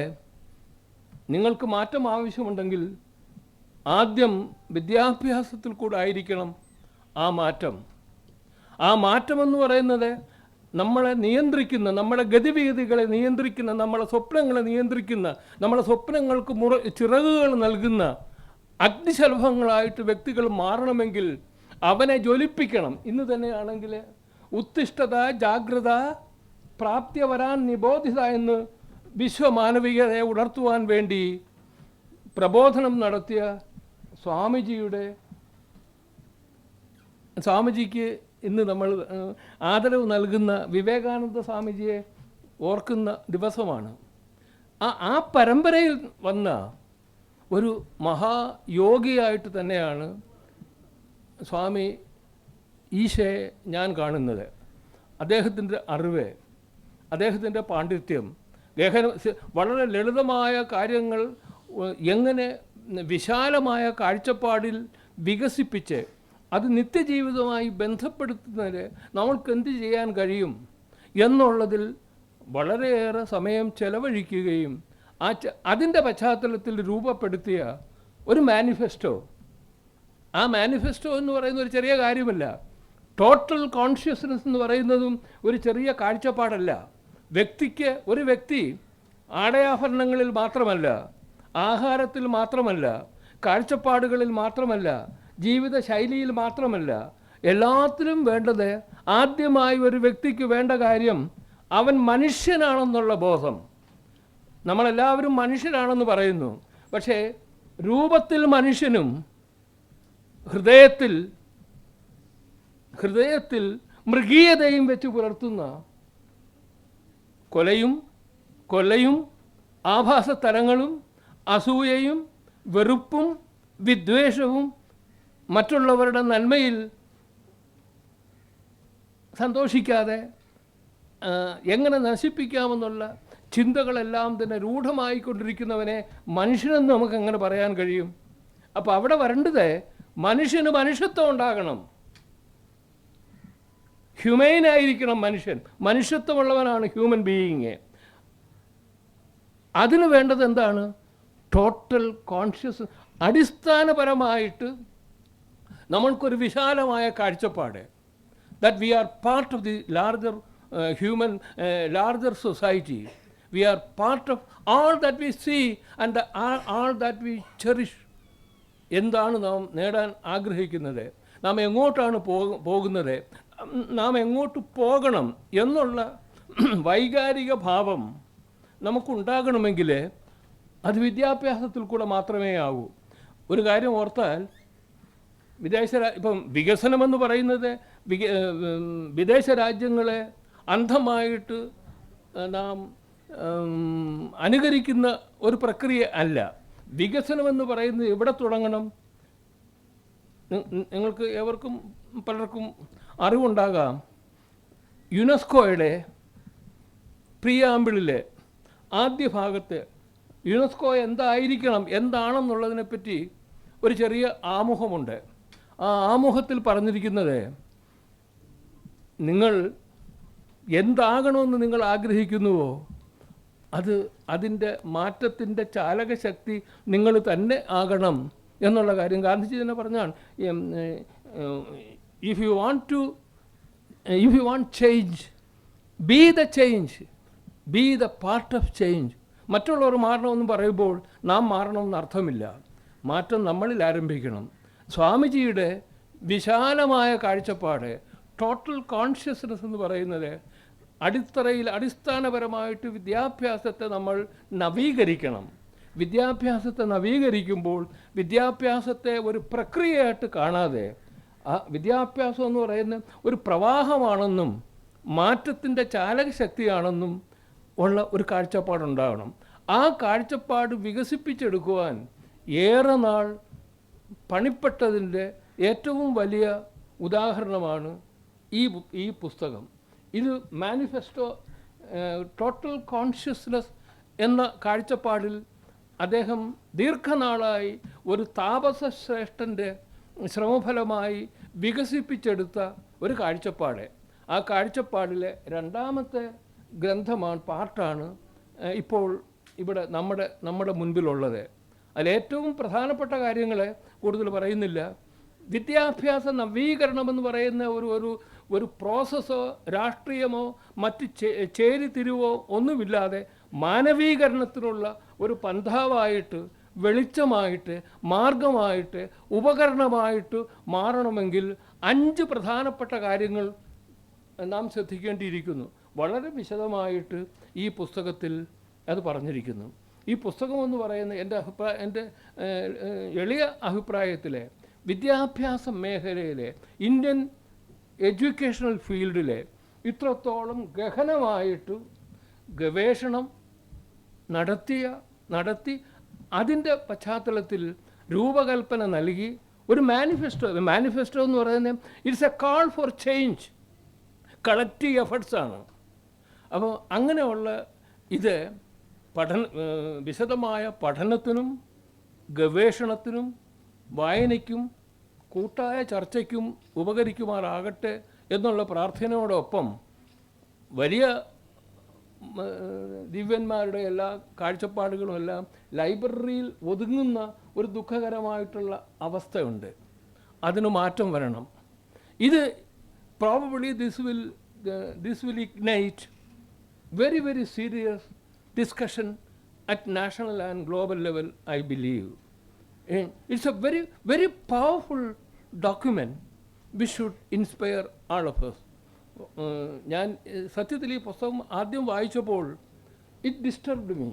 നിങ്ങൾക്ക് മാറ്റം ആവശ്യമുണ്ടെങ്കിൽ ആദ്യം വിദ്യാഭ്യാസത്തിൽ കൂടെ ആയിരിക്കണം ആ മാറ്റം. ആ മാറ്റമെന്ന് പറയുന്നത് നമ്മളെ നിയന്ത്രിക്കുന്ന, നമ്മുടെ ഗതിവിഗതികളെ നിയന്ത്രിക്കുന്ന, നമ്മളെ സ്വപ്നങ്ങളെ നിയന്ത്രിക്കുന്ന, നമ്മളെ സ്വപ്നങ്ങൾക്ക് ചിറകുകൾ നൽകുന്ന അഗ്നിശലഭങ്ങളായിട്ട് വ്യക്തികൾ മാറണമെങ്കിൽ അവനെ ജ്വലിപ്പിക്കണം. ഇന്ന് തന്നെയാണെങ്കിൽ ഉത്തിഷ്ഠത, ജാഗ്രത, പ്രാപ്തി വരാൻ നിബോധിത എന്ന് വിശ്വമാനവികതയെ ഉണർത്തുവാൻ വേണ്ടി പ്രബോധനം നടത്തിയ സ്വാമിജിക്ക് ഇന്ന് നമ്മൾ ആദരവ് നൽകുന്ന വിവേകാനന്ദ സ്വാമിജിയെ ഓർക്കുന്ന ദിവസമാണ്. ആ പരമ്പരയിൽ വന്ന ഒരു മഹായോഗിയായിട്ട് തന്നെയാണ് സ്വാമി ഈശയെ ഞാൻ കാണുന്നത്. അദ്ദേഹത്തിൻ്റെ അറിവ്, അദ്ദേഹത്തിൻ്റെ പാണ്ഡിത്യം, വളരെ ലളിതമായ കാര്യങ്ങൾ എങ്ങനെ വിശാലമായ കാഴ്ചപ്പാടിൽ വികസിപ്പിച്ച് അത് നിത്യജീവിതവുമായി ബന്ധപ്പെടുത്തുന്നതിന് നമ്മൾക്ക് എന്ത് ചെയ്യാൻ കഴിയും എന്നുള്ളതിൽ വളരെയേറെ സമയം ചെലവഴിക്കുകയും അതിൻ്റെ പശ്ചാത്തലത്തിൽ രൂപപ്പെടുത്തിയ ഒരു മാനിഫെസ്റ്റോ. ആ മാനിഫെസ്റ്റോ എന്ന് പറയുന്ന ഒരു ചെറിയ കാര്യമല്ല. ടോട്ടൽ കോൺഷ്യസ്നെസ് എന്ന് പറയുന്നതും ഒരു ചെറിയ കാഴ്ചപ്പാടല്ല. ഒരു വ്യക്തി ആടയാഭരണങ്ങളിൽ മാത്രമല്ല, ആഹാരത്തിൽ മാത്രമല്ല, കാഴ്ചപ്പാടുകളിൽ മാത്രമല്ല, ജീവിത ശൈലിയിൽ മാത്രമല്ല, എല്ലാത്തിലും വേണ്ടത് ആദ്യമായി ഒരു വ്യക്തിക്ക് വേണ്ട കാര്യം അവൻ മനുഷ്യനാണെന്നുള്ള ബോധം. നമ്മളെല്ലാവരും മനുഷ്യരാണെന്ന് പറയുന്നു. പക്ഷേ രൂപത്തിൽ മനുഷ്യനും ഹൃദയത്തിൽ മൃഗീയതയും വെച്ച് പുലർത്തുന്ന കൊലയും ആഭാസതലങ്ങളും അസൂയയും വെറുപ്പും വിദ്വേഷവും മറ്റുള്ളവരുടെ നന്മയിൽ സന്തോഷിക്കാതെ എങ്ങനെ നശിപ്പിക്കാമെന്നുള്ള ചിന്തകളെല്ലാം തന്നെ രൂഢമായിക്കൊണ്ടിരിക്കുന്നവനെ മനുഷ്യനെന്ന് നമുക്ക് എങ്ങനെ പറയാൻ കഴിയും? അപ്പോൾ അവിടെ വരേണ്ടത് മനുഷ്യന് മനുഷ്യത്വം ഉണ്ടാകണം. ഹ്യൂമൈനായിരിക്കണം മനുഷ്യൻ. മനുഷ്യത്വമുള്ളവനാണ് ഹ്യൂമൻ ബീയിങ്. അതിന് വേണ്ടത് എന്താണ്? Total conscious. അടിസ്ഥാനപരമായിട്ട് നമ്മൾക്കൊരു വിശാലമായ കാഴ്ചപ്പാട്, that we are part of the larger larger society. We are part of all that we see and all that we cherish. എന്താണ് നാം നേടാൻ ആഗ്രഹിക്കുന്നത്? നാം എങ്ങോട്ടാണ് പോകുന്നത്? നാം എങ്ങോട്ട് പോകണം എന്നുള്ള വൈകാരിക ഭാവം നമുക്കുണ്ടാകണമെങ്കിൽ അത് വിദ്യാഭ്യാസത്തിൽ കൂടെ മാത്രമേ ആകൂ. ഒരു കാര്യം ഓർത്താൽ, ഇപ്പം വികസനമെന്ന് പറയുന്നത് വിദേശ രാജ്യങ്ങളെ അന്ധമായിട്ട് നാം അനുകരിക്കുന്ന ഒരു പ്രക്രിയ അല്ല. വികസനമെന്ന് പറയുന്നത് എവിടെ തുടങ്ങണം? നിങ്ങൾക്ക് ഏവർക്കും പലർക്കും അറിവുണ്ടാകാം. യുനെസ്കോയുടെ പ്രിയാമ്പിളിലെ ആദ്യ ഭാഗത്ത് യുനെസ്കോ എന്തായിരിക്കണം, എന്താണെന്നുള്ളതിനെപ്പറ്റി ഒരു ചെറിയ ആമുഖമുണ്ട്. ആ ആമുഖത്തിൽ പറഞ്ഞിരിക്കുന്നത്, നിങ്ങൾ എന്താകണമെന്ന് നിങ്ങൾ ആഗ്രഹിക്കുന്നുവോ അതിൻ്റെ മാറ്റത്തിൻ്റെ ചാലകശക്തി നിങ്ങൾ തന്നെ ആകണം എന്നുള്ള കാര്യം ഗാന്ധിജി തന്നെ പറഞ്ഞാണ്. If you want change, B the change, B the part of change. മറ്റുള്ളവർ മാറണമെന്ന് പറയുമ്പോൾ നാം മാറണമെന്ന് അർത്ഥമില്ല. മാറ്റം നമ്മളിൽ ആരംഭിക്കണം. സ്വാമിജിയുടെ വിശാലമായ കാഴ്ചപ്പാട്, ടോട്ടൽ കോൺഷ്യസ്നെസ് എന്ന് പറയുന്നത് അടിസ്ഥാനപരമായിട്ട് വിദ്യാഭ്യാസത്തെ നമ്മൾ നവീകരിക്കണം. വിദ്യാഭ്യാസത്തെ നവീകരിക്കുമ്പോൾ വിദ്യാഭ്യാസത്തെ ഒരു പ്രക്രിയയായിട്ട് കാണാതെ വിദ്യാഭ്യാസം എന്ന് പറയുന്നത് ഒരു പ്രവാഹമാണെന്നും മാറ്റത്തിൻ്റെ ചാലകശക്തിയാണെന്നും ഉള്ള ഒരു കാഴ്ചപ്പാടുണ്ടാകണം. ആ കാഴ്ചപ്പാട് വികസിപ്പിച്ചെടുക്കുവാൻ ഏറെ നാൾ പണിപ്പെട്ടതിൻ്റെ ഏറ്റവും വലിയ ഉദാഹരണമാണ് ഈ പുസ്തകം. ഇത് മാനിഫെസ്റ്റോ ടോട്ടൽ കോൺഷ്യസ്നെസ് എന്ന കാഴ്ചപ്പാടിൽ അദ്ദേഹം ദീർഘനാളായി ഒരു താപസശ്രേഷ്ഠൻ്റെ ശ്രമഫലമായി വികസിപ്പിച്ചെടുത്ത ഒരു കാഴ്ചപ്പാട്. ആ കാഴ്ചപ്പാടിലെ രണ്ടാമത്തെ പാർട്ടാണ് ഇപ്പോൾ ഇവിടെ നമ്മുടെ മുൻപിലുള്ളത്. അതിലേറ്റവും പ്രധാനപ്പെട്ട കാര്യങ്ങൾ കൂടുതൽ പറയുന്നില്ല. വിദ്യാഭ്യാസ നവീകരണമെന്ന് പറയുന്ന ഒരു പ്രോസസ്സോ രാഷ്ട്രീയമോ മറ്റ് ചേരിതിരിവോ ഒന്നുമില്ലാതെ മാനവീകരണത്തിനുള്ള ഒരു പന്ഥാവായിട്ട്, വെളിച്ചമായിട്ട്, മാർഗമായിട്ട്, ഉപകരണമായിട്ട് മാറണമെങ്കിൽ 5 പ്രധാനപ്പെട്ട കാര്യങ്ങൾ നാം ശ്രദ്ധിക്കേണ്ടിയിരിക്കുന്നു. വളരെ വിശദമായിട്ട് ഈ പുസ്തകത്തിൽ അത് പറഞ്ഞിരിക്കുന്നു. ഈ പുസ്തകമെന്ന് പറയുന്ന എൻ്റെ എളിയ അഭിപ്രായത്തിലെ വിദ്യാഭ്യാസ മേഖലയിലെ ഇന്ത്യൻ എഡ്യൂക്കേഷണൽ ഫീൽഡിലെ ഇത്രത്തോളം ഗഹനമായിട്ട് ഗവേഷണം നടത്തി അതിൻ്റെ പശ്ചാത്തലത്തിൽ രൂപകൽപ്പന നൽകി ഒരു മാനിഫെസ്റ്റോ എന്ന് പറയുന്നത് it's a call for change, collective എഫർട്ട്സാണ്. അപ്പോൾ അങ്ങനെയുള്ള ഇത് വിശദമായ പഠനത്തിനും ഗവേഷണത്തിനും വായനയ്ക്കും കൂട്ടായ ചർച്ചയ്ക്കും ഉപകരിക്കുമാറാകട്ടെ എന്നുള്ള പ്രാർത്ഥനയോടൊപ്പം വലിയ ദിവ്യന്മാരുടെ എല്ലാ കാഴ്ചപ്പാടുകളും എല്ലാം ലൈബ്രറിയിൽ ഒതുങ്ങുന്ന ഒരു ദുഃഖകരമായിട്ടുള്ള അവസ്ഥയുണ്ട്. അതിന് മാറ്റം വരണം. ഇത് probably this will ignite very, very serious discussion at national and global level, I believe. And it's a very, very powerful document which should inspire all of us. ഞാൻ സത്യത്തിൽ ഈ പുസ്തകം ആദ്യം വായിച്ചപ്പോൾ it disturbed me.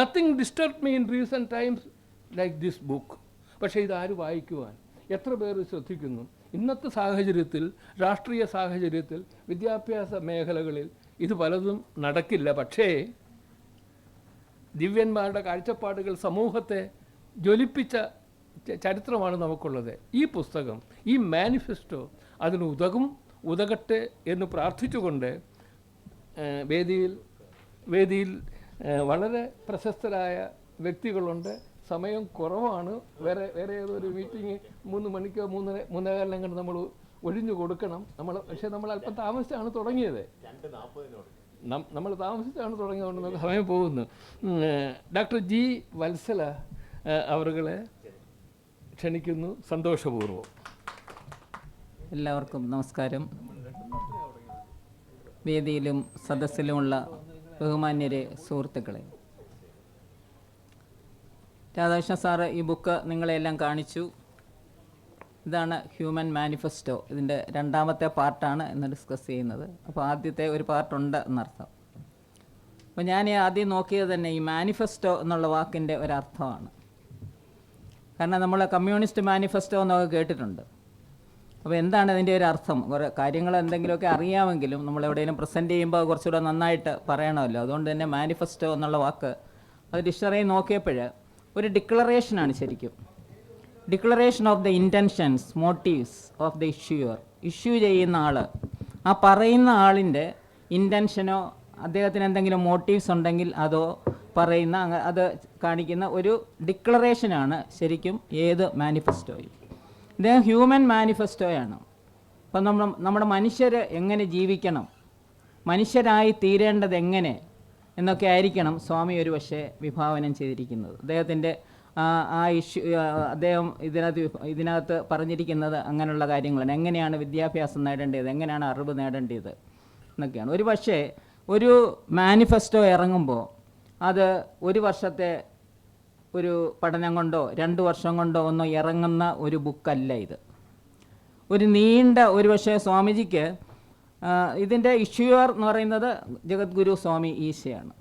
Nothing disturbed me in recent times like this book. പക്ഷേ ഇതാര് വായിക്കുവാൻ, എത്ര പേർ ശ്രദ്ധിക്കുന്നു? ഇന്നത്തെ സാഹചര്യത്തിൽ, രാഷ്ട്രീയ സാഹചര്യത്തിൽ, വിദ്യാഭ്യാസ മേഖലകളിൽ ഇത് പലതും നടക്കില്ല. പക്ഷേ ദിവ്യന്മാരുടെ കാഴ്ചപ്പാടുകൾ സമൂഹത്തെ ജ്വലിപ്പിച്ച ചരിത്രമാണ് നമുക്കുള്ളത്. ഈ പുസ്തകം, ഈ മാനിഫെസ്റ്റോ അതിന് ഉതകട്ടെ എന്ന് പ്രാർത്ഥിച്ചുകൊണ്ട് വേദിയിൽ വളരെ പ്രശസ്തരായ വ്യക്തികളുണ്ട്. സമയം കുറവാണ്. വേറെ ഏതൊരു മീറ്റിംഗ് 3 മണിക്കോ 3:15 കണ്ട് നമ്മൾ ഒഴിഞ്ഞു കൊടുക്കണം. പക്ഷേ നമ്മൾ അല്പം താമസിച്ചാണ് തുടങ്ങിയത്. നമ്മൾ താമസിച്ചാണ് തുടങ്ങിയതുകൊണ്ട് നമുക്ക് സമയം പോകുന്നു. ഡോക്ടർ ജി വത്സല അവരുകളെ ക്ഷണിക്കുന്നു സന്തോഷപൂർവ്വം. എല്ലാവർക്കും നമസ്കാരം. വേദിയിലും സദസ്സിലുമുള്ള ബഹുമാന്യരെ, സുഹൃത്തുക്കളെ, രാധാകൃഷ്ണ സാറ് ഈ ബുക്ക് നിങ്ങളെല്ലാം കാണിച്ചു. ഇതാണ് ഹ്യൂമൻ മാനിഫെസ്റ്റോ. ഇതിൻ്റെ രണ്ടാമത്തെ പാർട്ടാണ് ഇന്ന് ഡിസ്കസ് ചെയ്യുന്നത്. അപ്പോൾ ആദ്യത്തെ ഒരു പാർട്ടുണ്ട് എന്നർത്ഥം. അപ്പോൾ ഞാൻ ആദ്യം നോക്കിയത് തന്നെ ഈ മാനിഫെസ്റ്റോ എന്നുള്ള വാക്കിൻ്റെ ഒരർത്ഥമാണ്. കാരണം നമ്മൾ കമ്മ്യൂണിസ്റ്റ് മാനിഫെസ്റ്റോ എന്നൊക്കെ കേട്ടിട്ടുണ്ട്. അപ്പോൾ എന്താണ് അതിൻ്റെ ഒരു അർത്ഥം? കുറേ കാര്യങ്ങൾ എന്തെങ്കിലുമൊക്കെ അറിയാമെങ്കിലും നമ്മൾ എവിടെയെങ്കിലും പ്രസൻറ്റ് ചെയ്യുമ്പോൾ കുറച്ചുകൂടെ നന്നായിട്ട് പറയണമല്ലോ. അതുകൊണ്ട് തന്നെ മാനിഫെസ്റ്റോ എന്നുള്ള വാക്ക് അത് ഡിക്ഷണറിയിൽ നോക്കിയപ്പോൾ ഒരു ഡിക്ലറേഷനാണ് ശരിക്കും. Declaration of the intentions, motifs of the issue ചെയ്യുന്ന ആൾ, ആ പറയുന്ന ആളിൻ്റെ ഇൻറ്റൻഷനോ അദ്ദേഹത്തിന് എന്തെങ്കിലും മോട്ടീവ്സ് ഉണ്ടെങ്കിൽ അതോ പറയുന്ന അത് കാണിക്കുന്ന ഒരു ഡിക്ലറേഷനാണ് ശരിക്കും ഏത് മാനിഫെസ്റ്റോയും. ഇത് ഹ്യൂമൻ മാനിഫെസ്റ്റോയാണ്. അപ്പം നമ്മുടെ മനുഷ്യർ എങ്ങനെ ജീവിക്കണം, മനുഷ്യരായി തീരേണ്ടത് എങ്ങനെ എന്നൊക്കെ ആയിരിക്കണം സ്വാമി ഒരു പക്ഷേ വിഭാവനം ചെയ്തിരിക്കുന്നത്. അദ്ദേഹത്തിൻ്റെ ആ ഇഷ്യൂ അദ്ദേഹം ഇതിനകത്ത് പറഞ്ഞിരിക്കുന്നത് അങ്ങനെയുള്ള കാര്യങ്ങളാണ്. എങ്ങനെയാണ് വിദ്യാഭ്യാസം നേടേണ്ടത്, എങ്ങനെയാണ് അറിവ് നേടേണ്ടത് എന്നൊക്കെയാണ്. ഒരു പക്ഷേ ഒരു മാനിഫെസ്റ്റോ ഇറങ്ങുമ്പോൾ അത് ഒരു വർഷത്തെ ഒരു പഠനം കൊണ്ടോ 2 വർഷം കൊണ്ടോ ഒന്നും ഇറങ്ങുന്ന ഒരു ബുക്കല്ല ഇത്. ഒരു നീണ്ട, ഒരു പക്ഷേ സ്വാമിജിക്ക് ഇതിൻ്റെ ഇഷ്യൂർ എന്ന് പറയുന്നത് ജഗദ്ഗുരു സ്വാമി ഈശയാണ്.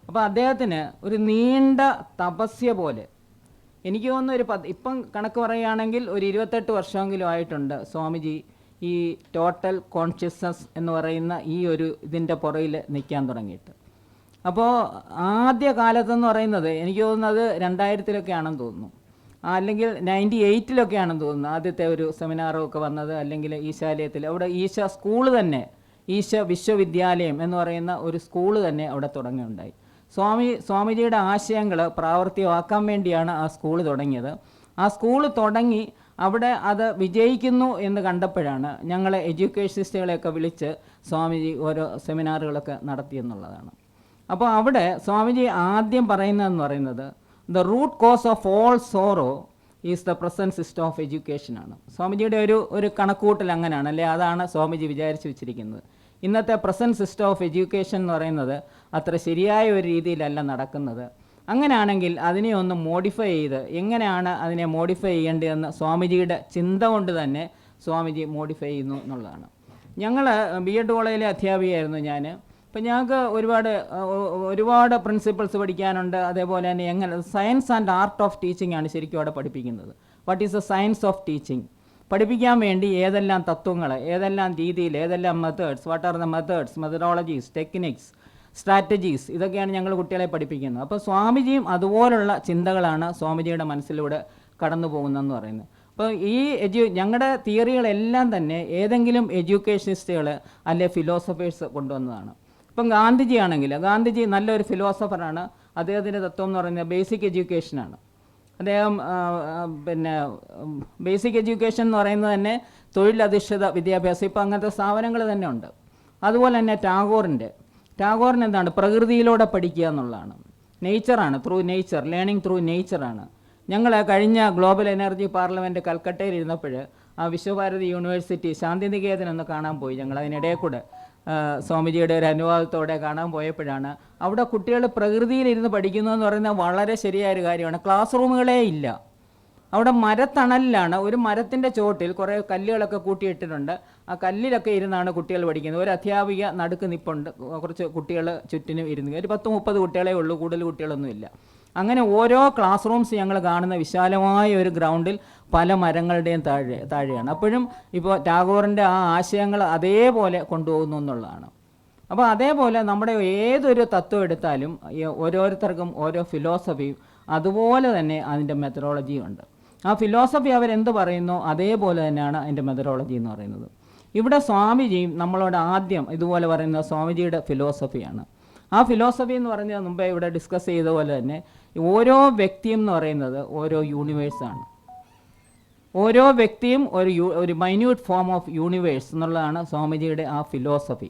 അപ്പോൾ അദ്ദേഹത്തിന് ഒരു നീണ്ട തപസ്യ പോലെ, എനിക്ക് തോന്നുന്നു ഇപ്പം കണക്ക് പറയുകയാണെങ്കിൽ ഒരു 28 വർഷമെങ്കിലും ആയിട്ടുണ്ട് സ്വാമിജി ഈ ടോട്ടൽ കോൺഷ്യസ്നസ് എന്ന് പറയുന്ന ഈ ഒരു ഇതിൻ്റെ പുറയിൽ നിൽക്കാൻ തുടങ്ങിയിട്ട്. അപ്പോൾ ആദ്യ കാലത്തെന്ന് പറയുന്നത് എനിക്ക് തോന്നുന്നത് 2000-ലൊക്കെ ആണെന്ന് തോന്നുന്നു, അല്ലെങ്കിൽ 98-ലൊക്കെ ആണെന്ന് തോന്നുന്നു ആദ്യത്തെ ഒരു സെമിനാറൊക്കെ വന്നത്. അല്ലെങ്കിൽ ഈശാലയത്തിൽ അവിടെ സ്കൂള് തന്നെ, ഈശ വിശ്വവിദ്യാലയം എന്ന് പറയുന്ന ഒരു സ്കൂള് തന്നെ അവിടെ തുടങ്ങിയുണ്ടായി. സ്വാമിജിയുടെ ആശയങ്ങൾ പ്രാവർത്തികമാക്കാൻ വേണ്ടിയാണ് ആ സ്കൂള് തുടങ്ങിയത്. ആ സ്കൂള് തുടങ്ങി അവിടെ അത് വിജയിക്കുന്നു എന്ന് കണ്ടപ്പോഴാണ് ഞങ്ങൾ എഡ്യൂക്കേഷനിസ്റ്റുകളെയൊക്കെ വിളിച്ച് സ്വാമിജി ഓരോ സെമിനാറുകളൊക്കെ നടത്തിയെന്നുള്ളതാണ്. അപ്പോൾ അവിടെ സ്വാമിജി ആദ്യം പറയുന്നതെന്ന് പറയുന്നത് the root cause of all sorrow is the present system of education ആണ്. സ്വാമിജിയുടെ ഒരു കണക്കുകൂട്ടൽ അങ്ങനെയാണ്, അല്ലെ? അതാണ് സ്വാമിജി വിചാരിച്ചു വെച്ചിരിക്കുന്നത്. ഇന്നത്തെ പ്രസൻറ്റ് സിസ്റ്റം ഓഫ് എഡ്യൂക്കേഷൻ എന്ന് പറയുന്നത് അത്ര ശരിയായ ഒരു രീതിയിലല്ല നടക്കുന്നത്. അങ്ങനെയാണെങ്കിൽ അതിനെ ഒന്ന് മോഡിഫൈ ചെയ്ത് എങ്ങനെയാണ് അതിനെ മോഡിഫൈ ചെയ്യേണ്ടതെന്ന് സ്വാമിജിയുടെ ചിന്ത കൊണ്ട് തന്നെ സ്വാമിജി മോഡിഫൈ ചെയ്യുന്നു എന്നുള്ളതാണ്. ഞങ്ങൾ B.Ed കോളേജിലെ അധ്യാപികയായിരുന്നു ഞാൻ. അപ്പം ഞങ്ങൾക്ക് ഒരുപാട് പ്രിൻസിപ്പിൾസ് പഠിക്കാനുണ്ട്. അതേപോലെ തന്നെ എങ്ങനെ science and art of teaching ആണ് ശരിക്കും അവിടെ പഠിപ്പിക്കുന്നത്. What is the science of teaching? പഠിപ്പിക്കാൻ വേണ്ടി ഏതെല്ലാം തത്വങ്ങൾ, ഏതെല്ലാം രീതിയിൽ, ഏതെല്ലാം methods, what are the methods, methodologies, techniques, strategies, ഇതൊക്കെയാണ് ഞങ്ങൾ കുട്ടികളെ പഠിപ്പിക്കുന്നത്. അപ്പോൾ സ്വാമിജിയും അതുപോലുള്ള ചിന്തകളാണ് സ്വാമിജിയുടെ മനസ്സിലൂടെ കടന്നു പോകുന്നതെന്ന് പറയുന്നത്. അപ്പോൾ ഈ ഞങ്ങളുടെ തിയറികളെല്ലാം തന്നെ ഏതെങ്കിലും എഡ്യൂക്കേഷനിസ്റ്റുകൾ അല്ലെ ഫിലോസഫേഴ്സ് കൊണ്ടുവന്നതാണ്. ഇപ്പം ഗാന്ധിജി ആണെങ്കിൽ, ഗാന്ധിജി നല്ലൊരു ഫിലോസഫറാണ്. അദ്ദേഹത്തിൻ്റെ തത്വം എന്ന് പറയുന്നത് ബേസിക് എഡ്യൂക്കേഷനാണ്. അദ്ദേഹം ബേസിക് എഡ്യൂക്കേഷൻ എന്ന് പറയുന്നത് തന്നെ തൊഴിലധിഷ്ഠിത വിദ്യാഭ്യാസം, ഇപ്പോൾ അങ്ങനത്തെ സ്ഥാപനങ്ങൾ തന്നെ ഉണ്ട്. അതുപോലെ തന്നെ ടാഗോറിന് എന്താണ്? പ്രകൃതിയിലൂടെ പഠിക്കുക എന്നുള്ളതാണ്. നേച്ചറാണ്, ത്രൂ നേച്ചർ, ലേണിംഗ് ത്രൂ നേച്ചറാണ്. ഞങ്ങൾ കഴിഞ്ഞ ഗ്ലോബൽ എനർജി പാർലമെൻറ്റ് കൽക്കട്ടയിൽ ഇരുന്നപ്പോൾ ആ വിശ്വഭാരതി യൂണിവേഴ്സിറ്റി ശാന്തിനികേതൻ ഒന്ന് കാണാൻ പോയി. ഞങ്ങൾ അതിനിടയിൽ കൂടെ സ്വാമിജിയുടെ ഒരു അനുവാദത്തോടെ കാണാൻ പോയപ്പോഴാണ് അവിടെ കുട്ടികൾ പ്രകൃതിയിലിരുന്ന് പഠിക്കുന്നു എന്ന് പറയുന്നത് വളരെ ശരിയായൊരു കാര്യമാണ്. ക്ലാസ് റൂമുകളേ ഇല്ല. അവിടെ മരത്തണലിലാണ്, ഒരു മരത്തിൻ്റെ ചോട്ടിൽ കുറേ കല്ലുകളൊക്കെ കൂട്ടിയിട്ടിട്ടുണ്ട്. ആ കല്ലിലൊക്കെ ഇരുന്നാണ് കുട്ടികൾ പഠിക്കുന്നത്. ഒരു അധ്യാപിക നടുക്ക് നിപ്പുണ്ട്, കുറച്ച് കുട്ടികൾ ചുറ്റിനും ഇരുന്ന്, ഒരു 10-30 കുട്ടികളേ ഉള്ളൂ, കൂടുതൽ കുട്ടികളൊന്നുമില്ല. അങ്ങനെ ഓരോ ക്ലാസ് റൂംസ് ഞങ്ങൾ കാണുന്ന വിശാലമായ ഒരു ഗ്രൗണ്ടിൽ പല മരങ്ങളുടെയും താഴെയാണ്. അപ്പോഴും ഇപ്പോൾ ടാഗോറിൻ്റെ ആ ആശയങ്ങൾ അതേപോലെ കൊണ്ടുപോകുന്നു എന്നുള്ളതാണ്. അപ്പോൾ അതേപോലെ നമ്മുടെ ഏതൊരു തത്വം എടുത്താലും ഓരോരുത്തർക്കും ഓരോ ഫിലോസഫിയും അതുപോലെ തന്നെ അതിൻ്റെ മെത്തഡോളജിയും ഉണ്ട്. ആ ഫിലോസഫി അവരെന്ത് പറയുന്നു അതേപോലെ തന്നെയാണ് അതിൻ്റെ മെത്തഡോളജി എന്ന് പറയുന്നത്. ഇവിടെ സ്വാമിജിയും നമ്മളോട് ആദ്യം ഇതുപോലെ പറയുന്ന സ്വാമിജിയുടെ ഫിലോസഫിയാണ്. ആ ഫിലോസഫി എന്ന് പറഞ്ഞാൽ മുമ്പേ ഇവിടെ ഡിസ്കസ് ചെയ്ത പോലെ തന്നെ ഓരോ വ്യക്തിയും എന്ന് പറയുന്നത് ഓരോ യൂണിവേഴ്സാണ്. ഓരോ വ്യക്തിയും ഒരു മൈന്യൂട്ട് ഫോം ഓഫ് യൂണിവേഴ്സ് എന്നുള്ളതാണ് സ്വാമിജിയുടെ ആ ഫിലോസഫി.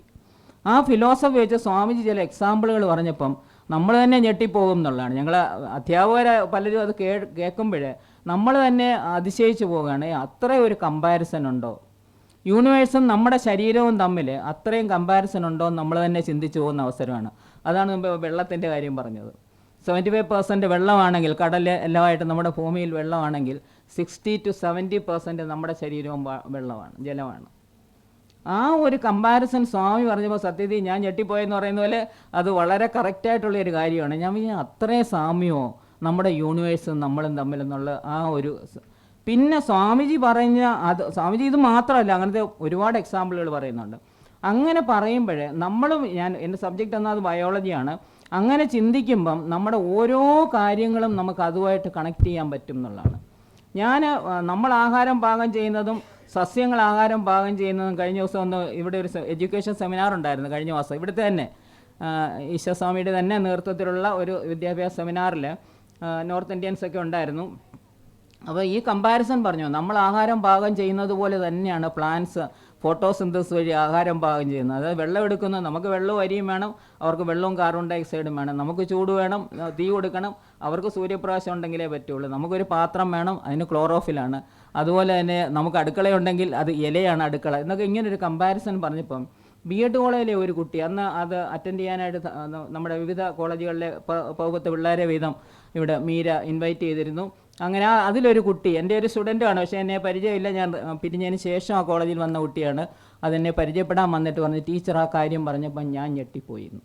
ആ ഫിലോസഫി വെച്ച് സ്വാമിജി ചില എക്സാമ്പിളുകൾ പറഞ്ഞപ്പം നമ്മൾ തന്നെ ഞെട്ടിപ്പോകും എന്നുള്ളതാണ്. ഞങ്ങൾ അധ്യാപകരെ പലരും അത് കേൾക്കുമ്പോഴേ നമ്മൾ തന്നെ അതിശയിച്ചു പോവുകയാണ്. അത്ര ഒരു കമ്പാരിസൺ ഉണ്ടോ? യൂണിവേഴ്സും നമ്മുടെ ശരീരവും തമ്മിൽ അത്രയും കമ്പാരിസൺ ഉണ്ടോ എന്ന് നമ്മൾ തന്നെ ചിന്തിച്ചു പോകുന്ന അവസരമാണ്. അതാണ് മുമ്പ് വെള്ളത്തിൻ്റെ കാര്യം പറഞ്ഞത്. 75% വെള്ളമാണെങ്കിൽ, കടൽ എല്ലാമായിട്ട് നമ്മുടെ ഭൂമിയിൽ വെള്ളമാണെങ്കിൽ 60 to 70% നമ്മുടെ ശരീരവും വെള്ളമാണ്, ജലമാണ്. ആ ഒരു കമ്പാരിസൺ സ്വാമി പറഞ്ഞപ്പോൾ സത്യത്തിൽ ഞാൻ ഞെട്ടിപ്പോയെന്ന് പറയുന്ന പോലെ അത് വളരെ കറക്റ്റായിട്ടുള്ളൊരു കാര്യമാണ്. ഞാൻ അത്രയും സാമ്യമോ നമ്മുടെ യൂണിവേഴ്സും നമ്മളും തമ്മിലെന്നുള്ള ആ ഒരു. പിന്നെ സ്വാമിജി സ്വാമിജി ഇത് മാത്രമല്ല, അങ്ങനത്തെ ഒരുപാട് എക്സാമ്പിളുകൾ പറയുന്നുണ്ട്. അങ്ങനെ പറയുമ്പോഴേ എൻ്റെ സബ്ജക്റ്റ് എന്നാൽ അത് ബയോളജിയാണ്. അങ്ങനെ ചിന്തിക്കുമ്പം നമ്മുടെ ഓരോ കാര്യങ്ങളും നമുക്ക് അതുമായിട്ട് കണക്ട് ചെയ്യാൻ പറ്റും എന്നുള്ളതാണ്. നമ്മൾ ആഹാരം പാകം ചെയ്യുന്നതും സസ്യങ്ങൾ ആഹാരം പാകം ചെയ്യുന്നതും കഴിഞ്ഞ ദിവസം ഇവിടെ ഒരു എഡ്യൂക്കേഷൻ സെമിനാർ ഉണ്ടായിരുന്നു കഴിഞ്ഞ മാസം. ഇവിടുത്തെ തന്നെ ഈശ്വസ്വാമിയുടെ തന്നെ നേതൃത്വത്തിലുള്ള ഒരു വിദ്യാഭ്യാസ സെമിനാറിൽ നോർത്ത് ഇന്ത്യൻസൊക്കെ ഉണ്ടായിരുന്നു. അപ്പോൾ ഈ കമ്പാരിസൺ പറഞ്ഞു, നമ്മൾ ആഹാരം പാകം ചെയ്യുന്നത് പോലെ തന്നെയാണ് പ്ലാന്റ്സ് ഫോട്ടോസിന്തസിസ് വഴി ആഹാരം പാകം ചെയ്യുന്നത്. അതായത് വെള്ളം എടുക്കുന്നത്, നമുക്ക് വെള്ളവും അരിയും വേണം, അവർക്ക് വെള്ളവും കാർബൺ ഡൈ ഓക്സൈഡും വേണം. നമുക്ക് ചൂട് വേണം, തീ കൊടുക്കണം, അവർക്ക് സൂര്യപ്രകാശം ഉണ്ടെങ്കിലേ പറ്റുള്ളൂ. നമുക്കൊരു പാത്രം വേണം, അതിന് ക്ലോറോഫിലാണ്. അതുപോലെ തന്നെ നമുക്ക് അടുക്കളയുണ്ടെങ്കിൽ അത് ഇലയാണ് അടുക്കള എന്നൊക്കെ ഇങ്ങനൊരു കമ്പാരിസൺ പറഞ്ഞപ്പം B.Ed കോളേജിലെ ഒരു കുട്ടി അന്ന് അത് അറ്റൻഡ് ചെയ്യാനായിട്ട് നമ്മുടെ വിവിധ കോളേജുകളിലെ പൗപത്ത് പിള്ളേരെ വീതം ഇവിടെ മീര ഇൻവൈറ്റ് ചെയ്തിരുന്നു. അങ്ങനെ അതിലൊരു കുട്ടി എൻ്റെ ഒരു സ്റ്റുഡൻറ്റാണ്, പക്ഷേ എന്നെ പരിചയമില്ല. ഞാൻ പിരിഞ്ഞതിന് ശേഷം ആ കോളേജിൽ വന്ന കുട്ടിയാണ്. അതെന്നെ പരിചയപ്പെടാൻ വന്നിട്ട് പറഞ്ഞു, ടീച്ചർ ആ കാര്യം പറഞ്ഞപ്പം ഞാൻ ഞെട്ടിപ്പോയിരുന്നു.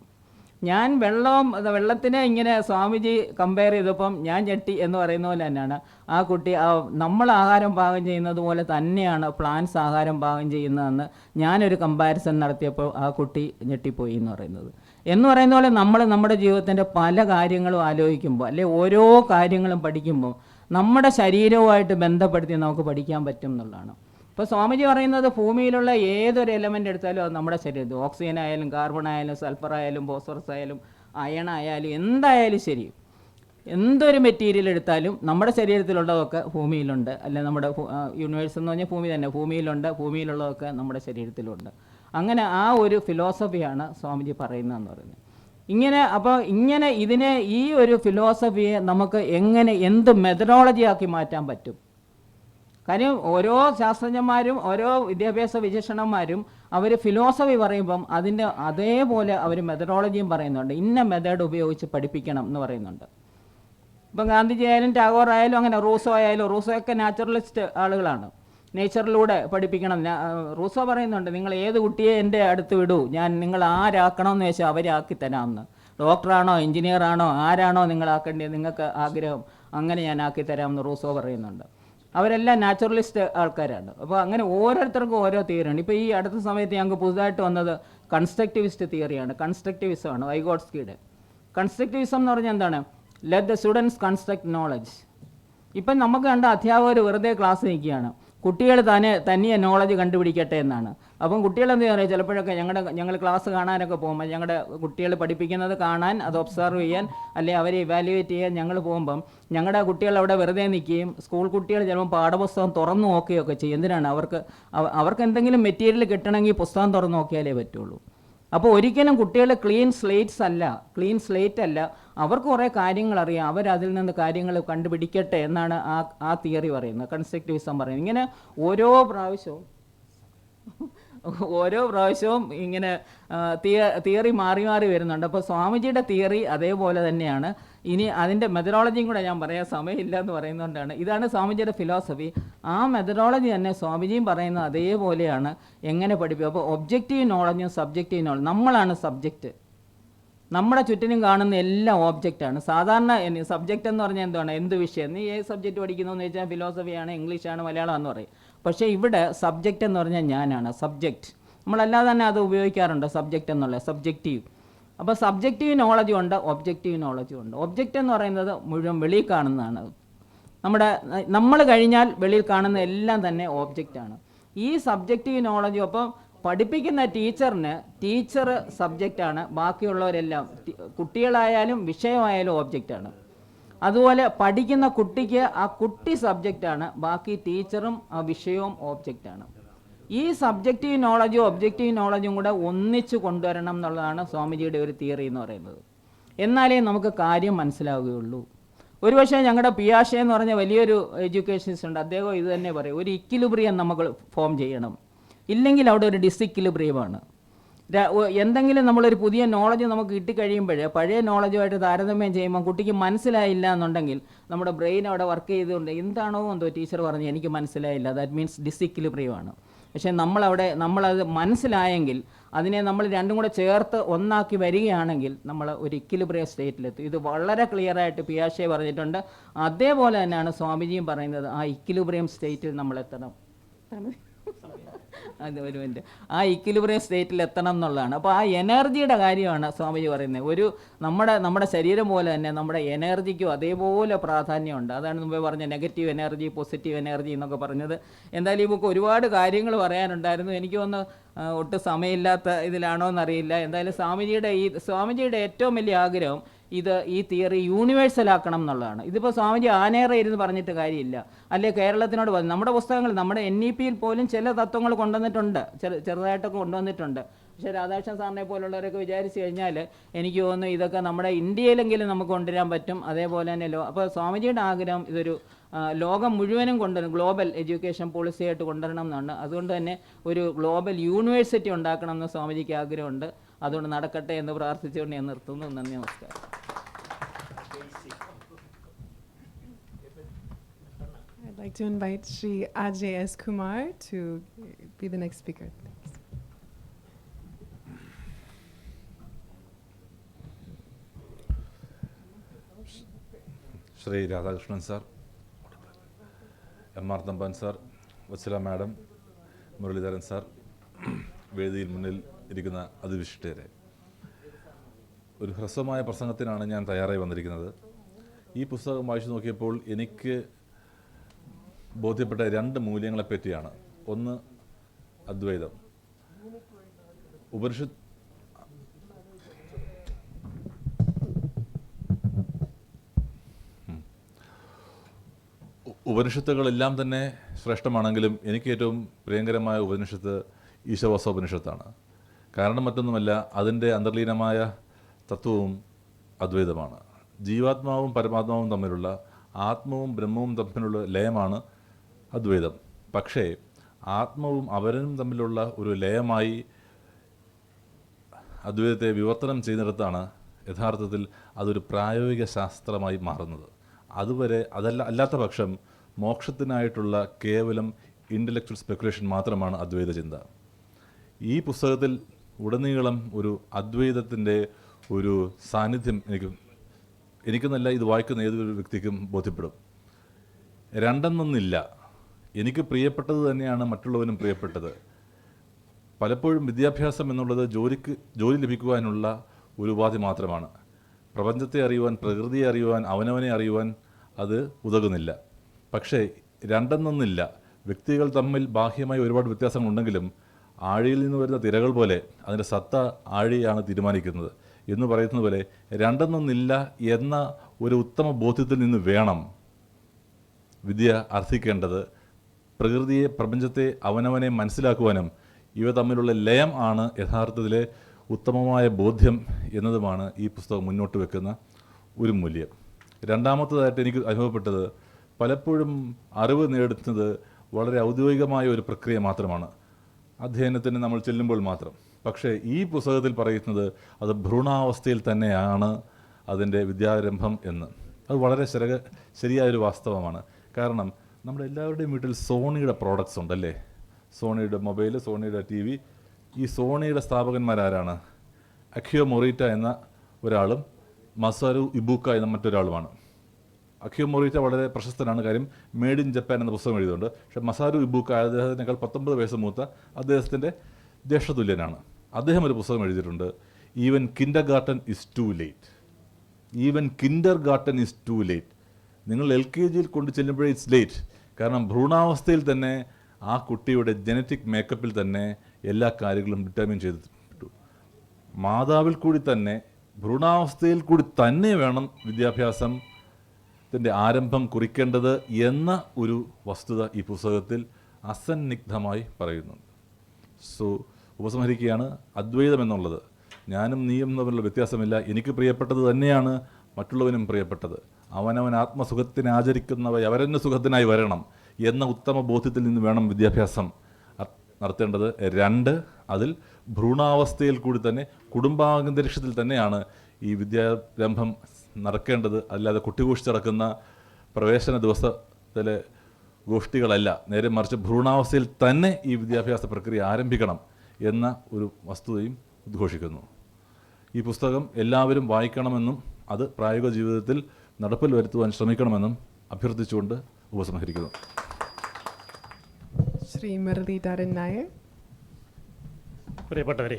ഞാൻ വെള്ളത്തിനെ ഇങ്ങനെ സ്വാമിജി കമ്പയർ ചെയ്തപ്പം ഞാൻ ഞെട്ടി എന്ന് പറയുന്ന പോലെ തന്നെയാണ് ആ കുട്ടി നമ്മൾ ആഹാരം പാകം ചെയ്യുന്നത് പോലെ തന്നെയാണ് പ്ലാന്റ്സ് ആഹാരം പാകം ചെയ്യുന്നതെന്ന് ഞാനൊരു കമ്പാരിസൺ നടത്തിയപ്പോൾ ആ കുട്ടി ഞെട്ടിപ്പോയി എന്ന് പറയുന്ന പോലെ നമ്മൾ നമ്മുടെ ജീവിതത്തിൻ്റെ പല കാര്യങ്ങളും ആലോചിക്കുമ്പോൾ അല്ലെ ഓരോ കാര്യങ്ങളും പഠിക്കുമ്പോൾ നമ്മുടെ ശരീരവുമായിട്ട് ബന്ധപ്പെടുത്തി നമുക്ക് പഠിക്കാൻ പറ്റും എന്നുള്ളതാണ്. ഇപ്പോൾ സ്വാമിജി പറയുന്നത് ഭൂമിയിലുള്ള ഏതൊരു എലമെൻ്റ് എടുത്താലും അത് നമ്മുടെ ശരീരത്തിൽ, ഓക്സിജൻ ആയാലും കാർബൺ ആയാലും സൾഫർ ആയാലും ഫോസ്ഫറസ് ആയാലും അയൺ ആയാലും എന്തായാലും ശരി, എന്തൊരു മെറ്റീരിയൽ എടുത്താലും നമ്മുടെ ശരീരത്തിലുള്ളതൊക്കെ ഭൂമിയിലുണ്ട്, അല്ലെ നമ്മുടെ യൂണിവേഴ്സ് എന്ന് പറഞ്ഞാൽ ഭൂമി തന്നെ, ഭൂമിയിലുണ്ട്, ഭൂമിയിലുള്ളതൊക്കെ നമ്മുടെ ശരീരത്തിലുണ്ട്. അങ്ങനെ ആ ഒരു ഫിലോസഫിയാണ് സ്വാമിജി പറയുന്നതെന്ന് പറയുന്നത്. ഇങ്ങനെ ഇതിനെ, ഈ ഒരു ഫിലോസഫിയെ നമുക്ക് എങ്ങനെ, എന്ത് മെത്തഡോളജിയാക്കി മാറ്റാൻ പറ്റും? കാര്യം ഓരോ ശാസ്ത്രജ്ഞന്മാരും ഓരോ വിദ്യാഭ്യാസ വിചക്ഷണന്മാരും അവർ ഫിലോസഫി പറയുമ്പം അതിൻ്റെ അതേപോലെ അവർ മെത്തഡോളജിയും പറയുന്നുണ്ട്. ഇന്ന മെത്തേഡ് ഉപയോഗിച്ച് പഠിപ്പിക്കണം എന്ന് പറയുന്നുണ്ട്. ഇപ്പം ഗാന്ധിജി ആയാലും ടാഗോർ ആയാലും അങ്ങനെ, റൂസോ ആയാലും, റൂസോയൊക്കെ നാച്ചുറലിസ്റ്റ് ആളുകളാണ്. നേച്ചറിലൂടെ പഠിപ്പിക്കണം. റൂസോ പറയുന്നുണ്ട്, നിങ്ങൾ ഏത് കുട്ടിയെ എൻ്റെ അടുത്ത് വിടൂ, ഞാൻ നിങ്ങൾ ആരാക്കണമെന്ന് വെച്ചാൽ അവരെ ആക്കിത്തരാമെന്ന്. ഡോക്ടറാണോ എഞ്ചിനീയറാണോ ആരാണോ നിങ്ങളാക്കേണ്ടത്, നിങ്ങൾക്ക് ആഗ്രഹം, അങ്ങനെ ഞാൻ ആക്കിത്തരാമെന്ന് റൂസോ പറയുന്നുണ്ട്. അവരെല്ലാം നാച്ചുറലിസ്റ്റ് ആൾക്കാരാണ്. അപ്പോൾ അങ്ങനെ ഓരോരുത്തർക്കും ഓരോ തിയറിയാണ്. ഇപ്പോൾ ഈ അടുത്ത സമയത്ത് ഞങ്ങൾക്ക് പുതുതായിട്ട് വന്നത് കൺസ്ട്രക്റ്റിവിസ്റ്റ് തിയറിയാണ്. കൺസ്ട്രക്റ്റിവിസമാണ് വൈഗോട്സ്കിയുടെ. കൺസ്ട്രക്റ്റിവിസം എന്ന് പറഞ്ഞാൽ എന്താണ്? Let the students construct knowledge. ഇപ്പം നമുക്ക് കണ്ട അധ്യാപകർ വെറുതെ ക്ലാസ് നിൽക്കുകയാണ്, കുട്ടികൾ തനിയെ നോളജ് കണ്ടുപിടിക്കട്ടെ എന്നാണ്. അപ്പം കുട്ടികൾ എന്ത് പറയുക, ചിലപ്പോഴൊക്കെ ഞങ്ങൾ ക്ലാസ് കാണാനൊക്കെ പോകുമ്പോൾ, ഞങ്ങളുടെ കുട്ടികൾ പഠിപ്പിക്കുന്നത് കാണാൻ, അത് ഒബ്സർവ് ചെയ്യാൻ, അല്ലെങ്കിൽ അവരെ ഇവാലുവേറ്റ് ചെയ്യാൻ ഞങ്ങൾ പോകുമ്പം ഞങ്ങളുടെ കുട്ടികൾ അവിടെ വെറുതെ നിൽക്കുകയും സ്കൂൾ കുട്ടികൾ ചിലപ്പോൾ പാഠപുസ്തകം തുറന്നു നോക്കുകയൊക്കെ ചെയ്യും. എന്തിനാണ്? അവർക്ക് എന്തെങ്കിലും മെറ്റീരിയൽ കിട്ടണമെങ്കിൽ പുസ്തകം തുറന്നു നോക്കിയാലേ പറ്റുള്ളൂ. അപ്പോൾ ഒരിക്കലും കുട്ടികൾ ക്ലീൻ സ്ലേറ്റ് അല്ല, അവർക്ക് കുറേ കാര്യങ്ങൾ അറിയാം, അവരതിൽ നിന്ന് കാര്യങ്ങൾ കണ്ടുപിടിക്കട്ടെ എന്നാണ് ആ തിയറി പറയുന്നത്, കൺസ്ട്രക്റ്റിവിസം പറയുന്നത്. ഇങ്ങനെ ഓരോ പ്രാവശ്യവും ഇങ്ങനെ തിയറി മാറി മാറി വരുന്നുണ്ട്. അപ്പോൾ സ്വാമിജിയുടെ തിയറി അതേപോലെ തന്നെയാണ്. ഇനി അതിൻ്റെ മെത്തഡോളജിയും കൂടെ ഞാൻ പറയാൻ സമയമില്ല എന്ന് പറയുന്നതുകൊണ്ടാണ്. ഇതാണ് സ്വാമിജിയുടെ ഫിലോസഫി. ആ മെത്തഡോളജി തന്നെ സ്വാമിജിയും പറയുന്നത് അതേപോലെയാണ് എങ്ങനെ പഠിപ്പിക്കും. അപ്പോൾ ഒബ്ജക്റ്റീവ് നോളജും സബ്ജക്റ്റീവ് നോളജും, നമ്മളാണ് സബ്ജക്റ്റ്. നമ്മുടെ ചുറ്റിനും കാണുന്ന എല്ലാം ഓബ്ജക്റ്റാണ്. സാധാരണ സബ്ജക്റ്റ് എന്ന് പറഞ്ഞാൽ എന്താണ്? എന്ത് വിഷയം, നീ ഏത് സബ്ജക്റ്റ് പഠിക്കുന്നു എന്ന് വെച്ചാൽ ഫിലോസഫിയാണ്, ഇംഗ്ലീഷാണ്, മലയാളമാണെന്ന് പറയും. പക്ഷേ ഇവിടെ സബ്ജക്റ്റ് എന്ന് പറഞ്ഞാൽ ഞാനാണ് സബ്ജക്റ്റ്. നമ്മളല്ലാതെ തന്നെ അത് ഉപയോഗിക്കാറുണ്ട്, സബ്ജക്റ്റ് എന്നുള്ള സബ്ജക്റ്റീവ്. അപ്പോൾ സബ്ജക്റ്റീവ് നോളജും ഉണ്ട്, ഒബ്ജക്റ്റീവ് നോളജും ഉണ്ട്. ഒബ്ജക്റ്റ് എന്ന് പറയുന്നത് മുഴുവൻ വെളിയിൽ കാണുന്നതാണ്. നമ്മൾ കഴിഞ്ഞാൽ വെളിയിൽ കാണുന്ന എല്ലാം തന്നെ ഓബ്ജക്റ്റാണ്. ഈ സബ്ജക്റ്റീവ് നോളജും, അപ്പം പഠിപ്പിക്കുന്ന ടീച്ചർ സബ്ജക്റ്റാണ്, ബാക്കിയുള്ളവരെല്ലാം കുട്ടികളായാലും വിഷയമായാലും ഓബ്ജക്റ്റാണ്. അതുപോലെ പഠിക്കുന്ന കുട്ടിക്ക് ആ കുട്ടി സബ്ജക്റ്റാണ്, ബാക്കി ടീച്ചറും ആ വിഷയവും ഓബ്ജക്റ്റാണ്. ഈ സബ്ജക്റ്റീവ് നോളജും ഒബ്ജക്റ്റീവ് നോളജും കൂടെ ഒന്നിച്ച് കൊണ്ടുവരണം എന്നുള്ളതാണ് സ്വാമിജിയുടെ ഒരു തിയറി എന്ന് പറയുന്നത്. എന്നാലേ നമുക്ക് കാര്യം മനസ്സിലാവുകയുള്ളൂ. ഒരുപക്ഷെ ഞങ്ങളുടെ പിയാഷെ എന്ന് പറഞ്ഞ വലിയൊരു എഡ്യൂക്കേഷനിസ്റ്റ് ഉണ്ട്, അദ്ദേഹം ഇത് തന്നെ പറയും, ഒരു ഇക്വിലിബ്രിയം നമുക്ക് ഫോം ചെയ്യണം, ഇല്ലെങ്കിൽ അവിടെ ഒരു ഡിസിക്വിലിബ്രിയമാണ്. എന്തെങ്കിലും നമ്മളൊരു പുതിയ നോളജ് നമുക്ക് കിട്ടിക്കഴിയുമ്പോൾ പഴയ നോളജുമായിട്ട് താരതമ്യം ചെയ്യുമ്പോൾ കുട്ടിക്ക് മനസ്സിലായില്ല എന്നുണ്ടെങ്കിൽ നമ്മുടെ ബ്രെയിൻ അവിടെ വർക്ക് ചെയ്തുകൊണ്ട് എന്താണോ എന്തോ ടീച്ചർ പറഞ്ഞ് എനിക്ക് മനസ്സിലായില്ല, ദാറ്റ് മീൻസ് ഡിസിക്വിലിബ്രിയമാണ്. പക്ഷേ നമ്മളത് മനസ്സിലായെങ്കിൽ അതിനെ നമ്മൾ രണ്ടും കൂടെ ചേർത്ത് ഒന്നാക്കി വരികയാണെങ്കിൽ നമ്മൾ ഒരു ഇക്വിലിബ്രിയം സ്റ്റേറ്റിലെത്തും. ഇത് വളരെ ക്ലിയറായിട്ട് പിയാഷെ പറഞ്ഞിട്ടുണ്ട്. അതേപോലെ തന്നെയാണ് സ്വാമിജിയും പറയുന്നത്, ആ ഇക്വിലിബ്രിയം സ്റ്റേറ്റിൽ നമ്മൾ എത്തണം. അത് ഒരു മിനിറ്റ്, ആ ഇക്വിലിബ്രിയം സ്റ്റേറ്റിൽ എത്തണം എന്നുള്ളതാണ്. അപ്പോൾ ആ എനർജിയുടെ കാര്യമാണ് സ്വാമിജി പറയുന്നത്. നമ്മുടെ ശരീരം പോലെ തന്നെ നമ്മുടെ എനർജിക്കും അതേപോലെ പ്രാധാന്യമുണ്ട്. അതാണ് മുമ്പേ പറഞ്ഞ നെഗറ്റീവ് എനർജി, പോസിറ്റീവ് എനർജി എന്നൊക്കെ പറഞ്ഞത്. എന്തായാലും ഈ ബുക്ക് ഒരുപാട് കാര്യങ്ങൾ പറയാനുണ്ടായിരുന്നു. എനിക്ക് തോന്നുന്നു ഒട്ടും സമയമില്ലാത്ത ഇതിലാണോ എന്നറിയില്ല. എന്തായാലും സ്വാമിജിയുടെ ഏറ്റവും വലിയ ആഗ്രഹം ഈ തിയറി യൂണിവേഴ്സൽ ആക്കണം എന്നുള്ളതാണ്. ഇതിപ്പോൾ സ്വാമിജി ആനേറെ ഇരുന്ന് പറഞ്ഞിട്ട് കാര്യമില്ല, അല്ലെ കേരളത്തിനോട് നമ്മുടെ പുസ്തകങ്ങൾ, നമ്മുടെ NEP-യിൽ പോലും ചില തത്വങ്ങൾ കൊണ്ടുവന്നിട്ടുണ്ട്, ചെറുതായിട്ടൊക്കെ കൊണ്ടുവന്നിട്ടുണ്ട്. പക്ഷേ രാധാകൃഷ്ണൻ സാറിനെ പോലുള്ളവരൊക്കെ വിചാരിച്ചു കഴിഞ്ഞാൽ എനിക്ക് തോന്നുന്നു ഇതൊക്കെ നമ്മുടെ ഇന്ത്യയിലെങ്കിലും നമുക്ക് കൊണ്ടുവരാൻ പറ്റും. അതേപോലെ തന്നെ അപ്പോൾ സ്വാമിജിയുടെ ആഗ്രഹം ഇതൊരു ലോകം മുഴുവനും കൊണ്ടുവരണം, ഗ്ലോബൽ എഡ്യൂക്കേഷൻ പോളിസി ആയിട്ട് കൊണ്ടുവരണം എന്നാണ്. അതുകൊണ്ട് തന്നെ ഒരു ഗ്ലോബൽ യൂണിവേഴ്സിറ്റി ഉണ്ടാക്കണം എന്ന് സ്വാമിജിക്ക് ആഗ്രഹമുണ്ട്. അതുകൊണ്ട് നടക്കട്ടെ എന്ന് പ്രാർത്ഥിച്ചുകൊണ്ട് ഞാൻ നിർത്തുന്നു. നന്ദി, നമസ്കാരം. I'd like to invite Sri Ajay S. Kumar to be the next speaker. Thanks. Shri Radhakrishnan sir, MR Thampan sir, Vatsala madam, Muraleedharan sir, വേദിയിൽ മുന്നിൽ ഇരിക്കുന്ന അതിവിശിഷ്ടരെ, ഒരു ഹ്രസ്വമായ പ്രസംഗത്തിനാണ് ഞാൻ തയ്യാറായി വന്നിരിക്കുന്നത്. ഈ പുസ്തകം വായിച്ചു നോക്കിയപ്പോൾ എനിക്ക് ബോധ്യപ്പെട്ട രണ്ട് മൂല്യങ്ങളെപ്പറ്റിയാണ്. ഒന്ന് അദ്വൈതം. ഉപനിഷത്ത് ഉപനിഷത്തുകളെല്ലാം തന്നെ ശ്രേഷ്ഠമാണെങ്കിലും എനിക്ക് ഏറ്റവും പ്രിയങ്കരമായ ഉപനിഷത്ത് ഈശാവാസോപനിഷത്താണ്. കാരണം മറ്റൊന്നുമല്ല, അതിൻ്റെ അന്തർലീനമായ തത്വവും അദ്വൈതമാണ്. ജീവാത്മാവും പരമാത്മാവും തമ്മിലുള്ള, ആത്മാവും ബ്രഹ്മവും തമ്മിലുള്ള ലയമാണ് അദ്വൈതം. പക്ഷേ ആത്മാവും അവരും തമ്മിലുള്ള ഒരു ലയമായി അദ്വൈതത്തെ വിവർത്തനം ചെയ്യുന്നിടത്താണ് യഥാർത്ഥത്തിൽ അതൊരു പ്രായോഗിക ശാസ്ത്രമായി മാറുന്നത്. അതുവരെ അല്ലാത്ത പക്ഷം മോക്ഷത്തിനായിട്ടുള്ള കേവലം ഇൻ്റലക്ച്വൽ സ്പെക്കുലേഷൻ മാത്രമാണ് അദ്വൈത ചിന്ത. ഈ പുസ്തകത്തിൽ ഉടനീളം ഒരു അദ്വൈതത്തിൻ്റെ ഒരു സാന്നിധ്യം എനിക്കെന്നല്ല, ഇത് വായിക്കുന്ന ഏതൊരു വ്യക്തിക്കും ബോധ്യപ്പെടും. രണ്ടെന്നൊന്നില്ല. എനിക്ക് പ്രിയപ്പെട്ടത് തന്നെയാണ് മറ്റുള്ളവനും പ്രിയപ്പെട്ടത്. പലപ്പോഴും വിദ്യാഭ്യാസം എന്നുള്ളത് ജോലി ലഭിക്കുവാനുള്ള ഒരു ഉപാധി മാത്രമാണ്. പ്രപഞ്ചത്തെ അറിയുവാൻ, പ്രകൃതിയെ അറിയുവാൻ, അവനവനെ അറിയുവാൻ അത് ഉതകുന്നില്ല. പക്ഷേ രണ്ടെന്നൊന്നില്ല. വ്യക്തികൾ തമ്മിൽ ബാഹ്യമായി ഒരുപാട് വ്യത്യാസങ്ങളുണ്ടെങ്കിലും ആഴിയിൽ നിന്ന് വരുന്ന തിരകൾ പോലെ അതിൻ്റെ സത്ത ആഴിയാണ് തീരുമാനിക്കുന്നത് എന്ന് പറയുന്നത് പോലെ രണ്ടെന്നൊന്നില്ല എന്ന ഒരു ഉത്തമ ബോധ്യത്തിൽ നിന്ന് വേണം വിദ്യ അർത്ഥിക്കേണ്ടത്. പ്രകൃതിയെ, പ്രപഞ്ചത്തെ, അവനവനെ മനസ്സിലാക്കുവാനും ഇവ തമ്മിലുള്ള ലയം ആണ് യഥാർത്ഥത്തിലെ ഉത്തമമായ ബോധ്യം എന്നതുമാണ് ഈ പുസ്തകം മുന്നോട്ട് വെക്കുന്ന ഒരു മൂല്യം. രണ്ടാമത്തതായിട്ട് എനിക്ക് അനുഭവപ്പെട്ടത്, പലപ്പോഴും അറിവ് നേടുന്നത് വളരെ ഔദ്യോഗികമായ ഒരു പ്രക്രിയ മാത്രമാണ്, അധ്യയനത്തിന് നമ്മൾ ചെല്ലുമ്പോൾ മാത്രം. പക്ഷേ ഈ പുസ്തകത്തിൽ പറയുന്നത് അത് ഭ്രൂണാവസ്ഥയിൽ തന്നെയാണ് അതിൻ്റെ വിദ്യാരംഭം എന്ന്. അത് വളരെ ശരിയായൊരു വാസ്തവമാണ്. കാരണം നമ്മുടെ എല്ലാവരുടെയും വീട്ടിൽ സോണിയുടെ പ്രോഡക്റ്റ്സ് ഉണ്ടല്ലേ. സോണിയുടെ മൊബൈൽ, സോണിയുടെ TV. ഈ സോണിയുടെ സ്ഥാപകന്മാരാരാണ്? അഖിയോ മൊറീറ്റ എന്ന ഒരാളും മസാരു ഇബുക്ക എന്ന മറ്റൊരാളുമാണ്. അഖിയോ മൊറീറ്റ വളരെ പ്രശസ്തനാണ്, കാര്യം മെയ്ഡ് ഇൻ ജപ്പാൻ എന്ന പുസ്തകം എഴുതിയിട്ടുണ്ട്. പക്ഷേ മസാരു ഇബുക്ക അദ്ദേഹത്തിനേക്കാൾ 19 വയസ്സ് മൂത്ത അദ്ദേഹത്തിൻ്റെ ജ്യേഷ്ഠതുല്യനാണ്. അദ്ദേഹം ഒരു പുസ്തകം എഴുതിയിട്ടുണ്ട്, even Kinder Garten is to late. Even Kinder Garten is to late. നിങ്ങൾ LKG കൊണ്ട് ചെല്ലുമ്പോഴേ ഇറ്റ്സ് ലേറ്റ്. കാരണം ഭ്രൂണാവസ്ഥയിൽ തന്നെ ആ കുട്ടിയുടെ ജനറ്റിക് മേക്കപ്പിൽ തന്നെ എല്ലാ കാര്യങ്ങളും ഡിറ്റർമിൻ ചെയ്തിട്ടു. മാതാവിൽ കൂടി തന്നെ, ഭ്രൂണാവസ്ഥയിൽ കൂടി തന്നെ വേണം വിദ്യാഭ്യാസത്തിൻ്റെ ആരംഭം കുറിക്കേണ്ടത് എന്ന ഒരു വസ്തുത ഈ പുസ്തകത്തിൽ അസന്നിഗ്ധമായി പറയുന്നുണ്ട്. ഉപസംഹരിക്കുകയാണ്, അദ്വൈതം എന്നുള്ളത് ഞാനും നീയും തമ്മിലുള്ള വ്യത്യാസമില്ല. എനിക്ക് പ്രിയപ്പെട്ടത് തന്നെയാണ് മറ്റുള്ളവനും പ്രിയപ്പെട്ടത്. അവനവൻ ആത്മസുഖത്തിന് ആചരിക്കുന്നവ അവരൻ്റെ സുഖത്തിനായി വരണം എന്ന ഉത്തമ ബോധ്യത്തിൽ നിന്ന് വേണം വിദ്യാഭ്യാസം നടത്തേണ്ടത്. 2, അതിൽ ഭ്രൂണാവസ്ഥയിൽ കൂടി തന്നെ, കുടുംബാന്തരീക്ഷത്തിൽ തന്നെയാണ് ഈ വിദ്യാരംഭം നടക്കേണ്ടത്. അല്ലാതെ കുട്ടിഘോഷിച്ച് നടക്കുന്ന പ്രവേശന ദിവസത്തിലെ ഗോഷ്ഠികളല്ല, നേരെ മറിച്ച് ഭ്രൂണാവസ്ഥയിൽ തന്നെ ഈ വിദ്യാഭ്യാസ പ്രക്രിയ ആരംഭിക്കണം എന്ന ഒരു വസ്തുതയും ഉദ്ഘോഷിക്കുന്നു. ഈ പുസ്തകം എല്ലാവരും വായിക്കണമെന്നും അത് പ്രായോഗിക ജീവിതത്തിൽ നടപ്പിൽ വരുത്തുവാൻ ശ്രമിക്കണമെന്നും അഭ്യർത്ഥിച്ചുകൊണ്ട് ഉപസംഹരിക്കുന്നു. ശ്രീ മുരളീധരൻ നായർ. പ്രിയപ്പെട്ടവരെ,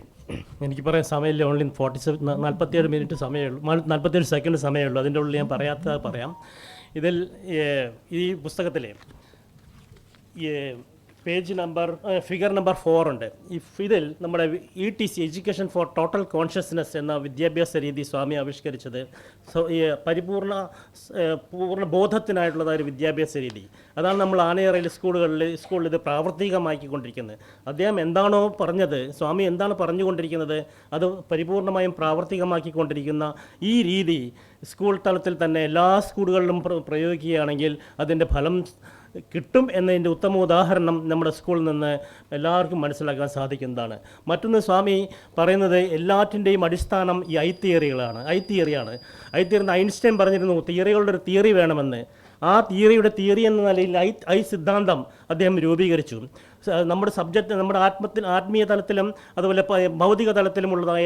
എനിക്ക് പറയാൻ സമയമില്ല. ഓൺലി 47 മിനിറ്റ് സമയമുള്ളൂ, 47 സെക്കൻഡ് സമയമുള്ളൂ. അതിൻ്റെ ഉള്ളിൽ ഞാൻ പറയാം. ഇതിൽ ഈ പുസ്തകത്തിലെ ഫിഗർ നമ്പർ 4 ഉണ്ട്. ഇതിൽ നമ്മുടെ ETC, education for total consciousness എന്ന വിദ്യാഭ്യാസ രീതി സ്വാമി ആവിഷ്കരിച്ചത് പൂർണ്ണ ബോധത്തിനായിട്ടുള്ളതായ ഒരു വിദ്യാഭ്യാസ രീതി. അതാണ് നമ്മൾ ആനയറയിൽ സ്കൂളിൽ ഇത് പ്രാവർത്തികമാക്കിക്കൊണ്ടിരിക്കുന്നത്. അദ്ദേഹം എന്താണോ പറഞ്ഞത്, സ്വാമി എന്താണ് പറഞ്ഞുകൊണ്ടിരിക്കുന്നത്, അത് പരിപൂർണമായും പ്രാവർത്തികമാക്കിക്കൊണ്ടിരിക്കുന്ന ഈ രീതി സ്കൂൾ തലത്തിൽ തന്നെ എല്ലാ സ്കൂളുകളിലും പ്രയോഗിക്കുകയാണെങ്കിൽ അതിൻ്റെ ഫലം കിട്ടും എന്നതിൻ്റെ ഉത്തമ ഉദാഹരണം നമ്മുടെ സ്കൂളിൽ നിന്ന് എല്ലാവർക്കും മനസ്സിലാക്കാൻ സാധിക്കുന്നതാണ്. മറ്റൊന്ന് സ്വാമി പറയുന്നത് എല്ലാറ്റിൻ്റെയും അടിസ്ഥാനം ഈ ഐ തിയറിയാണ്. ഐൻസ്റ്റൈൻ പറഞ്ഞിരുന്നു തിയറികളുടെ ഒരു തിയറി വേണമെന്ന്. ആ തിയറി എന്ന നിലയിൽ ഐ സിദ്ധാന്തം അദ്ദേഹം രൂപീകരിച്ചു. നമ്മുടെ സബ്ജക്റ്റ്, നമ്മുടെ ആത്മീയ തലത്തിലും അതുപോലെ ഭൗതിക തലത്തിലുമുള്ളതായ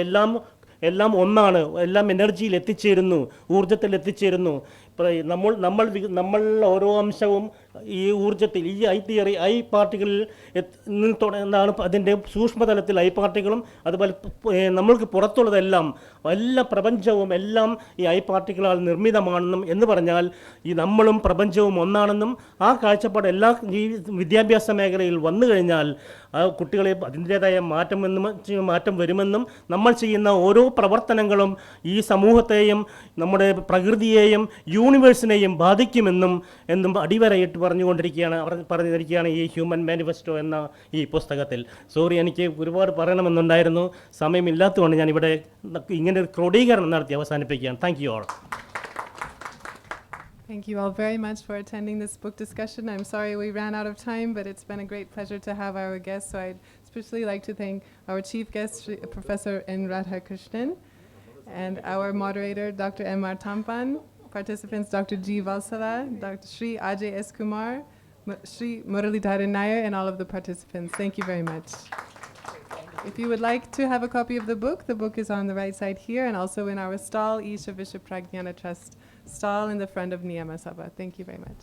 എല്ലാം ഒന്നാണ്. എല്ലാം എനർജിയിൽ എത്തിച്ചേരുന്നു, ഊർജ്ജത്തിൽ എത്തിച്ചേരുന്നു. നമ്മൾ ഓരോ അംശവും ഈ ഊർജ്ജത്തിൽ, ഈ ഐ പാർട്ടികളിൽ നിന്നാണ് അതിൻ്റെ സൂക്ഷ്മതലത്തിൽ ഐ പാർട്ടികളും അതുപോലെ നമ്മൾക്ക് പുറത്തുള്ളതെല്ലാം, എല്ലാ പ്രപഞ്ചവും എല്ലാം ഈ ഐ പാർട്ടികളാൽ നിർമ്മിതമാണെന്നും എന്ന് പറഞ്ഞാൽ ഈ നമ്മളും പ്രപഞ്ചവും ഒന്നാണെന്നും ആ കാഴ്ചപ്പാട് എല്ലാ ഈ വിദ്യാഭ്യാസ മേഖലയിൽ വന്നു കഴിഞ്ഞാൽ ആ കുട്ടികളെ അതിൻ്റേതായ മാറ്റം വരുമെന്നും നമ്മൾ ചെയ്യുന്ന ഓരോ പ്രവർത്തനങ്ങളും ഈ സമൂഹത്തെയും നമ്മുടെ പ്രകൃതിയെയും യൂണിവേഴ്സിനെയും ബാധിക്കുമെന്നും അടിവരയിട്ട് പറഞ്ഞിരിക്കുകയാണ് ഈ ഹ്യൂമൻ മാനിഫെസ്റ്റോ എന്ന ഈ പുസ്തകത്തിൽ. സോറി, എനിക്ക് ഒരുപാട് പറയണമെന്നുണ്ടായിരുന്നു, സമയമില്ലാത്തതുകൊണ്ട് ഞാനിവിടെ ഇങ്ങനെ ഒരു ക്രോഡീകരണം നടത്തി അവസാനിപ്പിക്കുകയാണ്. Thank you all. Thank you all very much for attending this book discussion. I'm sorry we ran out of time, but it's been a great pleasure to have our guests. So I'd especially like to thank our chief guest, Professor N. Radhakrishnan, and our moderator, Dr. M.R. Tampan, participants Dr. G. Valsala, Dr. Shri Ajay S. Kumar, Shri Muralidharan Nair, and all of the participants. Thank you very much. If you would like to have a copy of the book is on the right side here and also in our stall, Isha Bishop Pragnana Trust stall in the front of Niyama Sabha. Thank you very much.